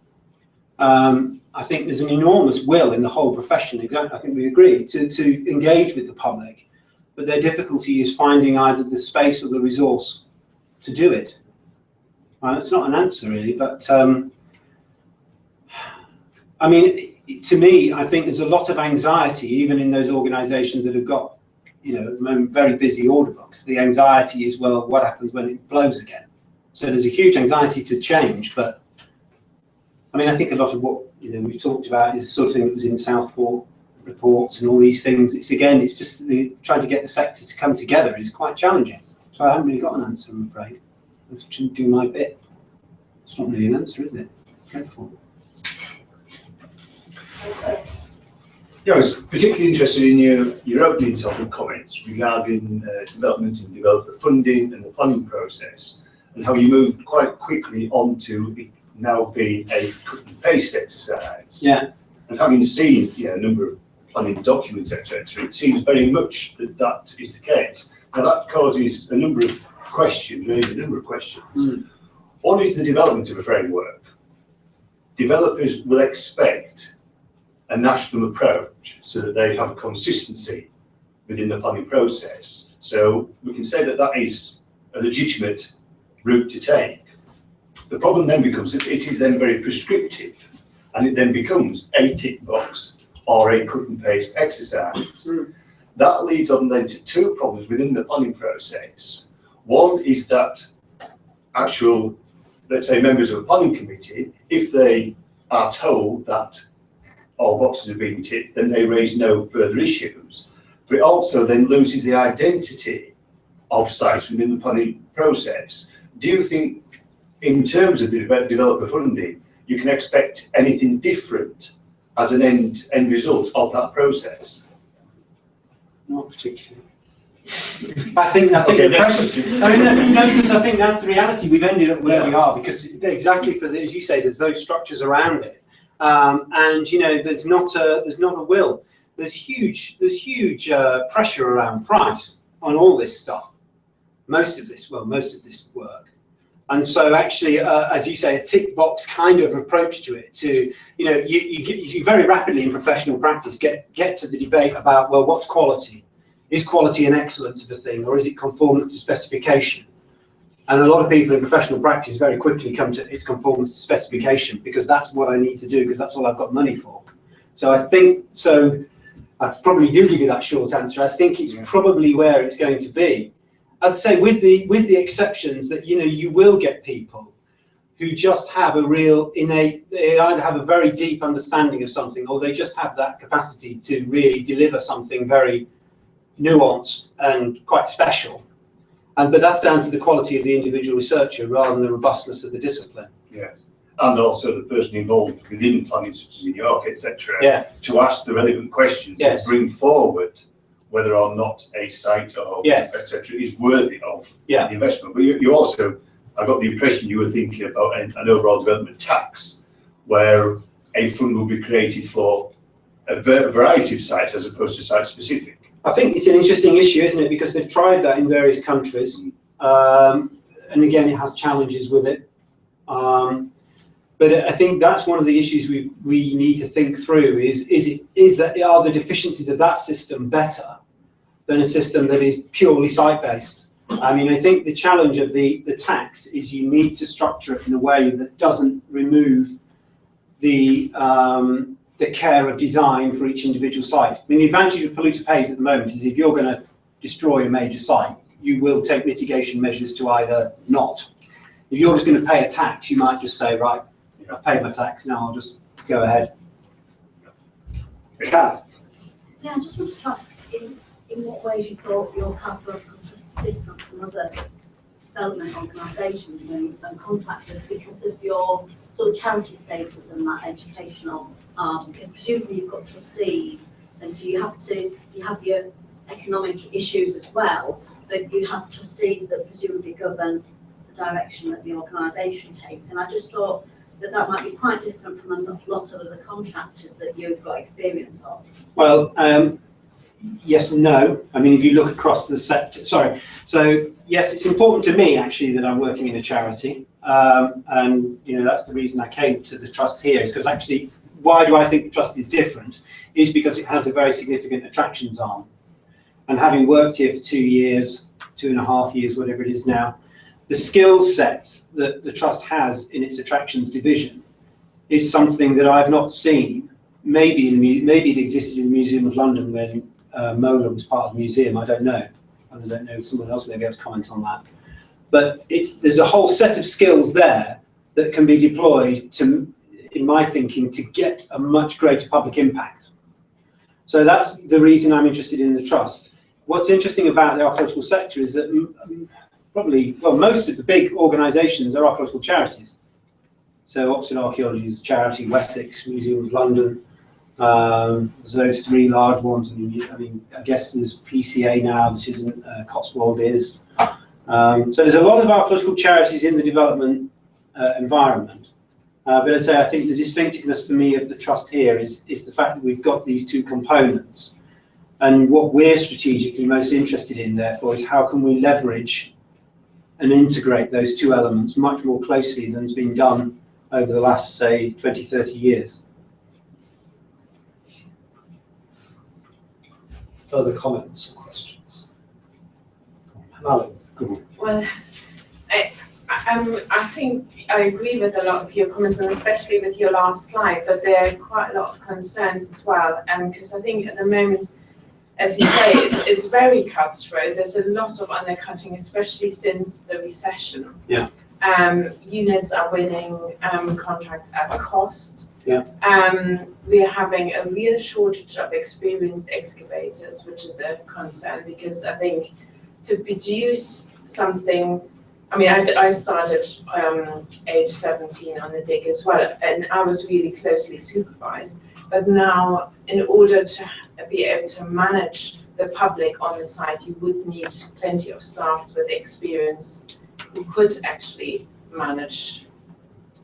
I think there's an enormous will in the whole profession, exactly, I think we agree, to engage with the public, but their difficulty is finding either the space or the resource to do it. It's not an answer really, but to me, I think there's a lot of anxiety even in those organisations that have got, very busy order books. The anxiety is, well, what happens when it blows again? So there's a huge anxiety to change, but I think a lot of what we've talked about is the sort of thing that was in Southport reports and all these things. It's just trying to get the sector to come together is quite challenging. So I haven't really got an answer, I'm afraid. I should do my bit. It's not really an answer, is it? Dreadful. I was particularly interested in your opening topic comments regarding development and developer funding and the planning process, and how you moved quite quickly onto it now being a cut and paste exercise. Yeah. And having seen a number of planning documents, etc., it seems very much that is the case. Now that causes a number of questions. One is the development of a framework. Developers will expect a national approach so that they have a consistency within the planning process. So we can say that is a legitimate route to take. The problem then becomes that it is then very prescriptive, and it then becomes a tick box or a cut and paste exercise. That leads on then to two problems within the planning process. One is that actual, let's say, members of a planning committee, if they are told that all boxes have been ticked, then they raise no further issues. But it also then loses the identity of sites within the planning process. Do you think, in terms of the developer funding, you can expect anything different as an end result of that process? Not particularly. I think Okay, the pressure. Because I think that's the reality. We've ended up where we are because exactly for as you say, there's those structures around it, and there's not a will. There's huge pressure around price on all this stuff. Most of this work. And so actually, as you say, a tick box kind of approach to it, you very rapidly in professional practice get to the debate about, well, what's quality? Is quality and excellence of a thing, or is it conformance to specification? And a lot of people in professional practice very quickly come to it's conformance to specification because that's what I need to do because that's all I've got money for. So I think, I probably do give you that short answer. I think it's probably where it's going to be. I'd say with the exceptions that you will get people who just have a real innate, they either have a very deep understanding of something or they just have that capacity to really deliver something very nuanced and quite special. But that's down to the quality of the individual researcher rather than the robustness of the discipline. Yes. And also the person involved within planning, such as in York, etc., to ask the relevant questions and bring forward whether or not a site or etc. is worthy of the investment. But you also, I got the impression you were thinking about an overall development tax, where a fund will be created for a variety of sites as opposed to site specific. I think it's an interesting issue, isn't it? Because they've tried that in various countries, and again, it has challenges with it. But I think that's one of the issues we need to think through: are the deficiencies of that system better than a system that is purely site-based? I mean, I think the challenge of the tax is you need to structure it in a way that doesn't remove the care of design for each individual site. I mean, the advantage of polluter pays at the moment is if you're going to destroy a major site, you will take mitigation measures to either not. If you're just going to pay a tax, you might just say, right, I've paid my tax, now I'll just go ahead. Kath? Yeah, I just want to ask in what ways you thought your archaeological trust is different from other development organisations and contractors because of your sort of charity status and that educational arm, because presumably you've got trustees and so you have your economic issues as well, but you have trustees that presumably govern the direction that the organisation takes. And I just thought that might be quite different from a lot of other contractors that you've got experience of. Well, yes and no. I mean, if you look across the sector, so yes, it's important to me actually that I'm working in a charity, and that's the reason I came to the trust here, is because actually, why do I think the trust is different? Is because it has a very significant attractions arm, and having worked here for 2 years, 2.5 years, whatever it is now, the skill sets that the trust has in its attractions division is something that I've not seen. Maybe it existed in the Museum of London when Mola was part of the museum. I don't know. I don't know. Someone else may be able to comment on that. But there's a whole set of skills there that can be deployed to, in my thinking, to get a much greater public impact. So that's the reason I'm interested in the trust. What's interesting about the archaeological sector is that most of the big organisations are archaeological charities. So Oxford Archaeology is a charity, Wessex, Museum of London, those three large ones. I mean, I guess there's PCA now, which isn't, Cotswold is. So there's a lot of archaeological charities in the development environment. But I'd say I think the distinctiveness for me of the trust here is the fact that we've got these two components. And what we're strategically most interested in, therefore, is how can we leverage and integrate those two elements much more closely than has been done over the last, say, 20, 30 years. Further comments or questions? Malin, good one. Well, I think I agree with a lot of your comments, and especially with your last slide, but there are quite a lot of concerns as well, because I think at the moment as you say, it's very cutthroat. There's a lot of undercutting, especially since the recession. Yeah. Units are winning contracts at cost. Yeah. We are having a real shortage of experienced excavators, which is a concern, because I think to produce something, I mean, I started age 17 on the dig as well, and I was really closely supervised. But now, in order to be able to manage the public on the site, you would need plenty of staff with experience who could actually manage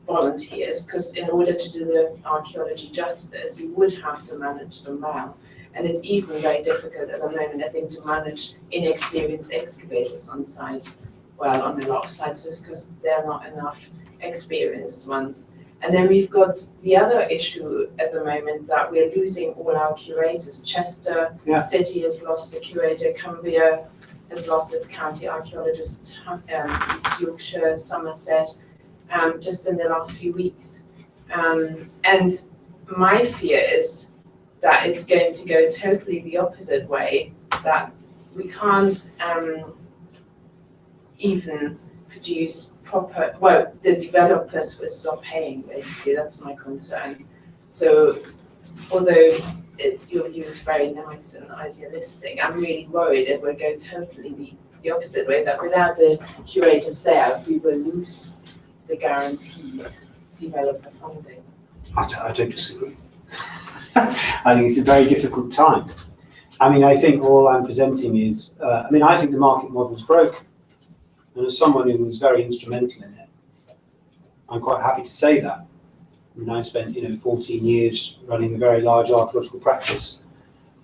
volunteers, because in order to do the archaeology justice, you would have to manage them well. And it's even very difficult at the moment, I think, to manage inexperienced excavators on site, well, on a lot of sites, just because there are not enough experienced ones. And then we've got the other issue at the moment, that we're losing all our curators. Chester City has lost a curator, Cumbria has lost its county archaeologist, East Yorkshire, Somerset, just in the last few weeks. And my fear is that it's going to go totally the opposite way, that we can't even produce proper, well, the developers will stop paying, basically. That's my concern. So although your view is very nice and idealistic, I'm really worried it will go totally the opposite way, that without the curators there, we will lose the guaranteed developer funding. I don't disagree. I think it's a very difficult time. I mean, I think all I'm presenting is, I think the market model's broken. And as someone who was very instrumental in it, I'm quite happy to say that. I mean, I spent 14 years running a very large archaeological practice.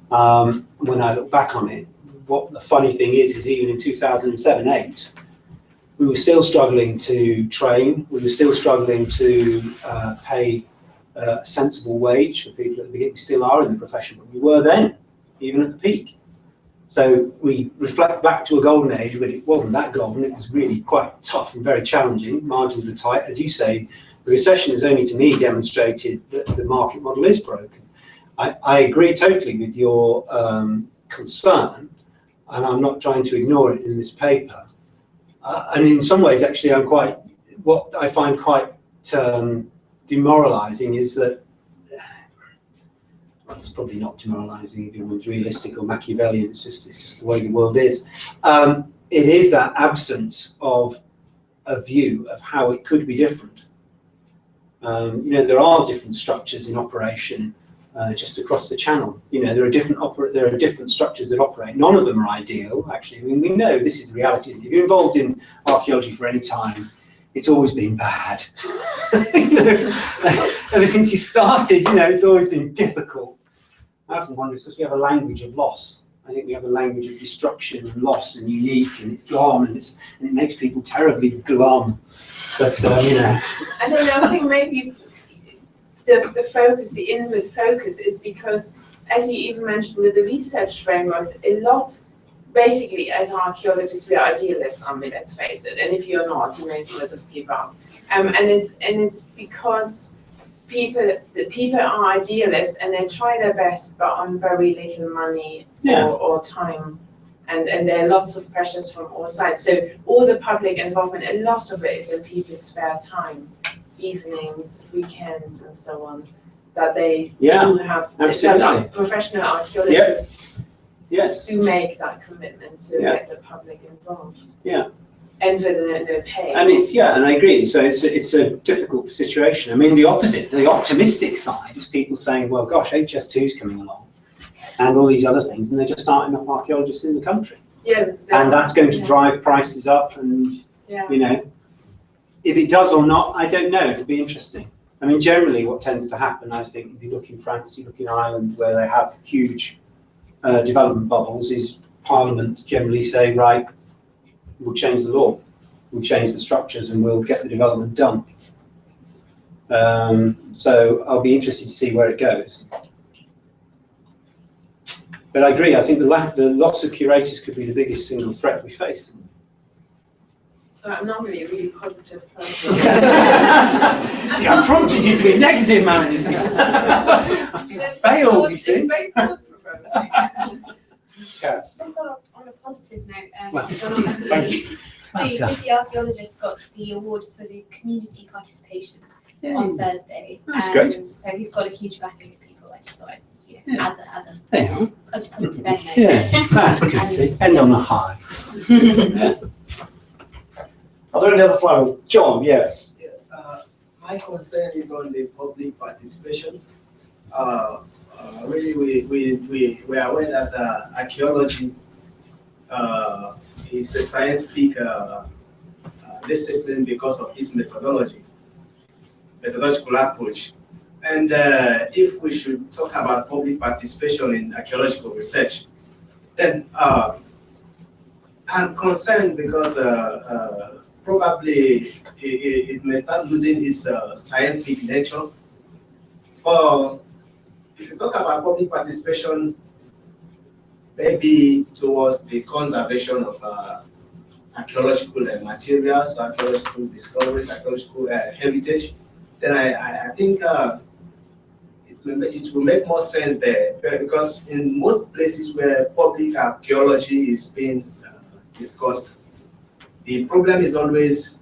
When I look back on it, what the funny thing is even in 2007-8, we were still struggling to train, we were still struggling to pay a sensible wage for people at the beginning. We still are in the profession, but we were then, even at the peak. So we reflect back to a golden age, but it wasn't that golden. It was really quite tough and very challenging. Margins were tight. As you say, the recession has only to me demonstrated that the market model is broken. I agree totally with your concern, and I'm not trying to ignore it in this paper. And in some ways, actually, what I find quite demoralizing is that, well, it's probably not demoralizing if anyone's realistic or Machiavellian, it's just the way the world is. It is that absence of a view of how it could be different. There are different structures in operation just across the channel. There are different structures that operate. None of them are ideal, actually. I mean, we know this is the reality. If you're involved in archaeology for any time, it's always been bad. Ever since you started, it's always been difficult. I often wonder, it's because we have a language of loss. I think we have a language of destruction and loss and unique, and it's gone, and it makes people terribly glum. But I don't know. I think maybe the focus, the inward focus, is because, as you even mentioned with the research frameworks, a lot. Basically, as archaeologists, we are idealists, let's face it. And if you're not, you may as well just give up. And it's because people are idealists and they try their best, but on very little money or time. And there are lots of pressures from all sides. So all the public involvement, a lot of it is in people's spare time, evenings, weekends, and so on, that they do have. Absolutely. That professional archaeologists. Yes. To make that commitment to get the public involved. Yeah. And for no pay. And and I agree. So it's a difficult situation. I mean, the opposite, the optimistic side is people saying, well, gosh, HS2 is coming along and all these other things, and there just aren't enough archaeologists in the country. Yeah. And that's going to drive prices up, and if it does or not, I don't know. It'll be interesting. I mean, generally what tends to happen, I think, if you look in France, you look in Ireland, where they have huge development bubbles, is Parliament generally say, right, we'll change the law, we'll change the structures, and we'll get the development done. So I'll be interested to see where it goes. But I agree, I think the loss of curators could be the biggest single threat we face. So I'm not really a really positive person. See, I prompted you to be negative, man. I failed, you see. It's very thought-provoking. Well, Jonathan. thank you. The city archaeologist got the award for the community participation on Thursday. That's great. So he's got a huge backing of people. I just thought, as a There you are. positive end. Yeah, that's good. See, end on a high. Are there any other final? John, yes. Yes, my concern is on the public participation. Really, we are aware that archaeology is a scientific discipline because of its methodological approach. And if we should talk about public participation in archaeological research, then I'm concerned because probably it may start losing its scientific nature. Or if you talk about public participation, maybe towards the conservation of archaeological materials, archaeological discoveries, archaeological heritage, then I think it will make more sense there, because in most places where public archaeology is being discussed, the problem is always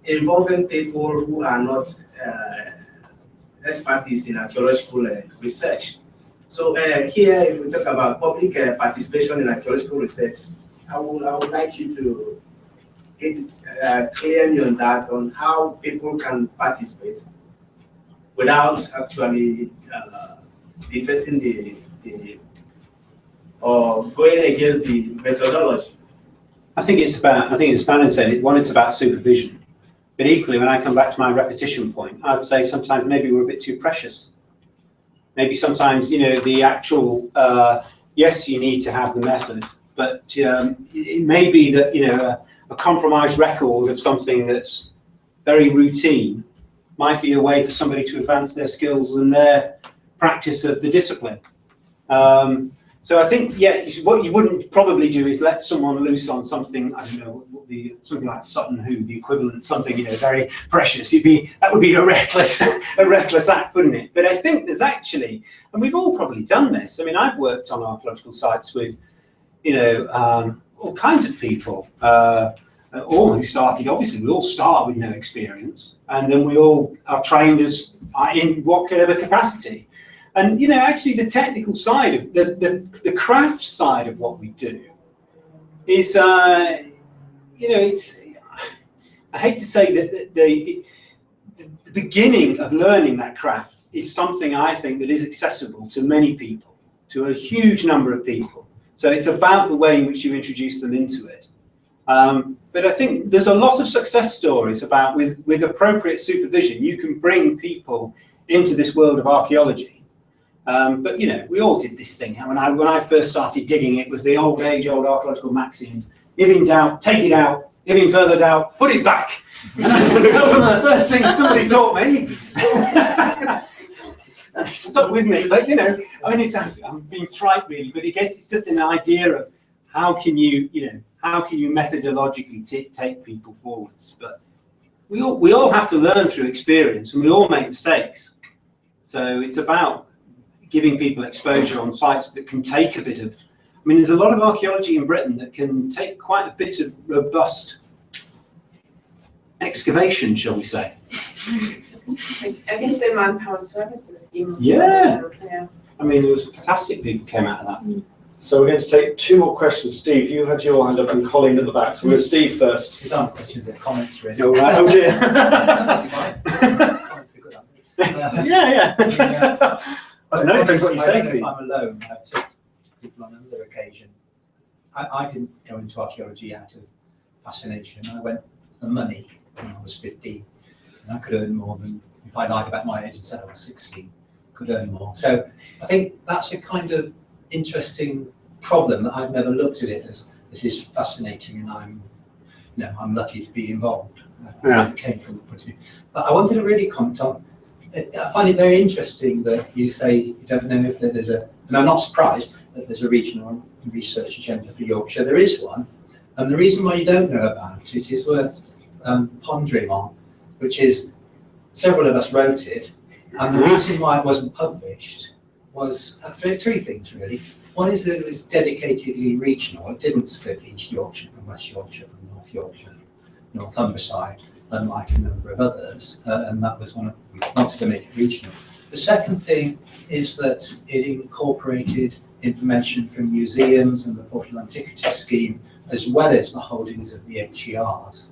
involving people who are not expertise in archaeological research. So here, if we talk about public participation in archaeological research, I would like you to get it clear on that, on how people can participate without actually defacing or going against the methodology. I think it's Bannon said it. One, it's about supervision, but equally, when I come back to my repetition point, I'd say sometimes maybe we're a bit too precious. Maybe sometimes, the actual yes, you need to have the method, but it may be that a compromised record of something that's very routine might be a way for somebody to advance their skills and their practice of the discipline. So I think, what you wouldn't probably do is let someone loose on something, I don't know, something like Sutton Hoo, the equivalent, something very precious. That would be a reckless act, wouldn't it? But I think there's actually, and we've all probably done this. I mean, I've worked on archaeological sites with, all kinds of people. All who started, obviously, we all start with no experience, and then we all are trained in whatever capacity. And actually, the technical side of the craft side of what we do is, it's. I hate to say that the beginning of learning that craft is something I think that is accessible to many people, to a huge number of people. So it's about the way in which you introduce them into it. But I think there's a lot of success stories about with appropriate supervision, you can bring people into this world of archaeology. But we all did this thing. When I first started digging, it was the old archaeological maxim: if in doubt, take it out. If in further doubt, put it back. And that was the first thing somebody taught me. And it stuck with me. But I'm being trite really, but I guess it's just an idea of how can you methodologically take people forwards. But we all have to learn through experience, and we all make mistakes. So it's about giving people exposure on sites that can take a bit of. I mean, there's a lot of archaeology in Britain that can take quite a bit of robust excavation, shall we say? I guess the manpower services scheme. Yeah. I mean, there was fantastic people came out of that. So we're going to take two more questions. Steve, you had your hand up, and Colin at the back. So we're Steve first. These aren't questions, they're comments, really. All right. Oh dear. That's fine. Comments are good, aren't they? Yeah. I don't know, depends what you say, Steve. I'm alone. I've talked to people on another occasion. I didn't go into archaeology out of fascination. I went for the money when I was 15. And I could earn more than, if I lied about my age and said I was 16, could earn more. So I think that's a kind of interesting problem that I've never looked at it as this is fascinating, and I'm lucky to be involved. It came from the point of view. But I wanted to really comment on, I find it very interesting that you say you don't know if there's and I'm not surprised that there's a regional research agenda for Yorkshire. There is one, and the reason why you don't know about it is worth pondering on, which is several of us wrote it, and the reason why it wasn't published was three things really. One is that it was dedicatedly regional. It didn't split East Yorkshire from West Yorkshire, from North Yorkshire, North Humberside, unlike a number of others, and that was one of, we wanted to make it regional. The second thing is that it incorporated information from museums and the Portal Antiquities Scheme, as well as the holdings of the HERs.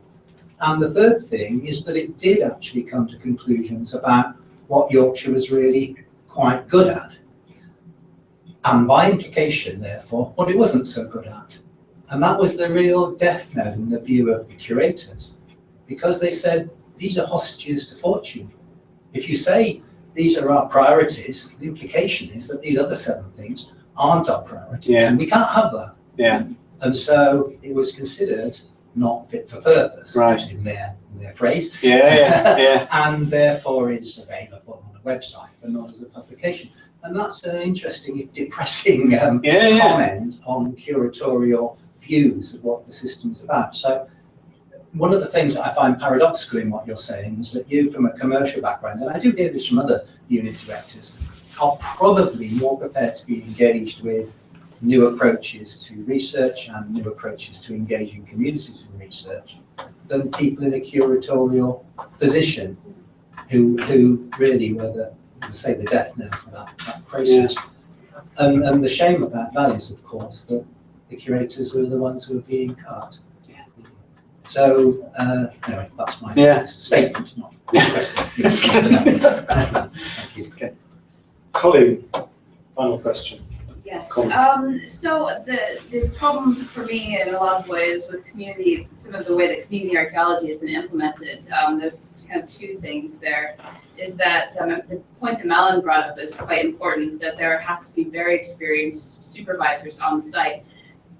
And the third thing is that it did actually come to conclusions about what Yorkshire was really quite good at. And by implication, therefore, what it wasn't so good at. And that was the real death knell in the view of the curators, because they said, these are hostages to fortune. If you say these are our priorities, the implication is that these other 7 things aren't our priorities, and we can't have that. Yeah. And so it was considered not fit for purpose, Right. in their phrase. Yeah. And therefore is available on a website, but not as a publication. And that's an interesting, if depressing comment on curatorial views of what the system's about. So one of the things that I find paradoxical in what you're saying is that you, from a commercial background, and I do hear this from other unit directors, are probably more prepared to be engaged with new approaches to research and new approaches to engaging communities in research than people in a curatorial position who really were the, as I say, the death knell for that process. Yeah. And the shame about that is, of course, that the curators were the ones who were being cut. Yeah. So anyway, that's my statement, not question. Thank you. Okay. Colin, final question. Yes. So the problem for me in a lot of ways with community, some of the way that community archaeology has been implemented, there's kind of 2 things there. Is that the point that Malin brought up is quite important, that there has to be very experienced supervisors on the site.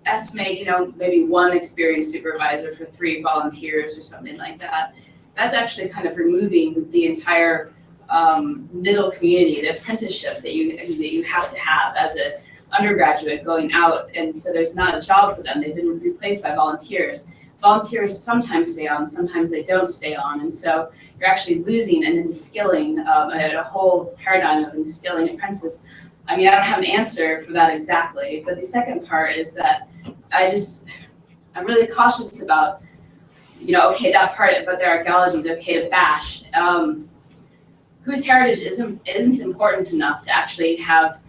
Estimate, maybe 1 experienced supervisor for 3 volunteers or something like that. That's actually kind of removing the entire middle community, the apprenticeship that you have to have as a undergraduate going out, and so there's not a job for them. They've been replaced by volunteers. Volunteers sometimes stay on, sometimes they don't stay on, and so you're actually losing and instilling a whole paradigm of instilling apprentices. I mean, I don't have an answer for that exactly, but the second part is that I'm really cautious about, okay, that part about the archaeology is okay to bash. Whose heritage isn't important enough to actually have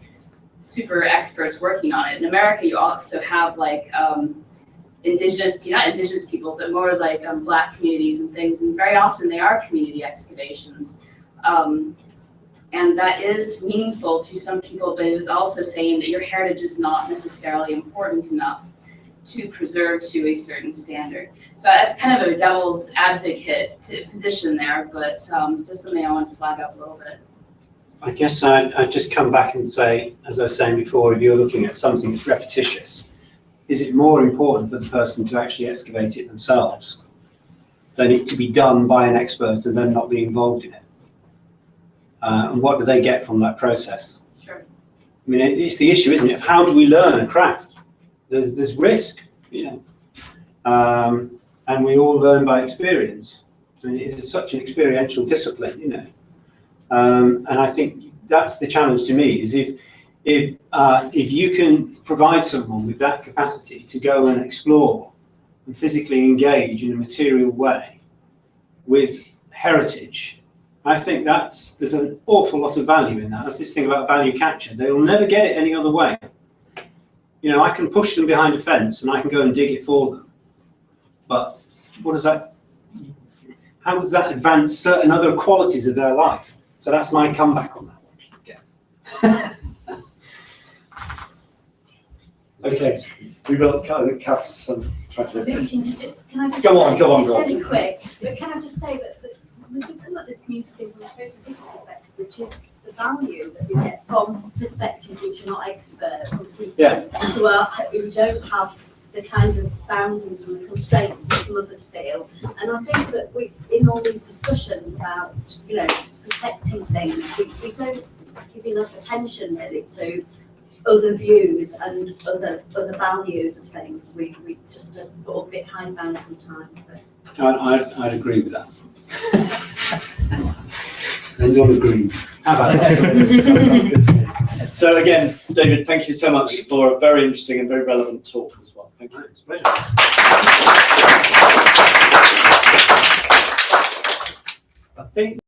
super experts working on it. In America, you also have like not indigenous people, but more like Black communities and things, and very often they are community excavations. And that is meaningful to some people, but it is also saying that your heritage is not necessarily important enough to preserve to a certain standard. So that's kind of a devil's advocate position there, but just something I want to flag up a little bit. I guess I'd just come back and say, as I was saying before, if you're looking at something that's repetitious, is it more important for the person to actually excavate it themselves than it to be done by an expert and then not be involved in it? And what do they get from that process? Sure. I mean, it's the issue, isn't it? How do we learn a craft? There's risk, and we all learn by experience. I mean, it's such an experiential discipline, and I think that's the challenge to me, is if you can provide someone with that capacity to go and explore and physically engage in a material way with heritage, I think there's an awful lot of value in that. That's this thing about value capture. They will never get it any other way. I can push them behind a fence and I can go and dig it for them. But how does that advance certain other qualities of their life? So that's my comeback on that, I guess. Okay, we've got Cass trying to... Can I just go on. It's really quick, but can I just say that we can come at this community thing from a totally different perspective, which is the value that we get from perspectives which are not expert, from people who don't have the kind of boundaries and the constraints that some of us feel. And I think that we, in all these discussions about, protecting things, we don't give enough attention really to other views and other values of things. We just are sort of a bit hidebound sometimes. So. I'd agree with that. And don't agree. How about that? That sounds good to me. So again, David, thank you so much for a very interesting and very relevant talk as well. Thank you. It's a pleasure. I think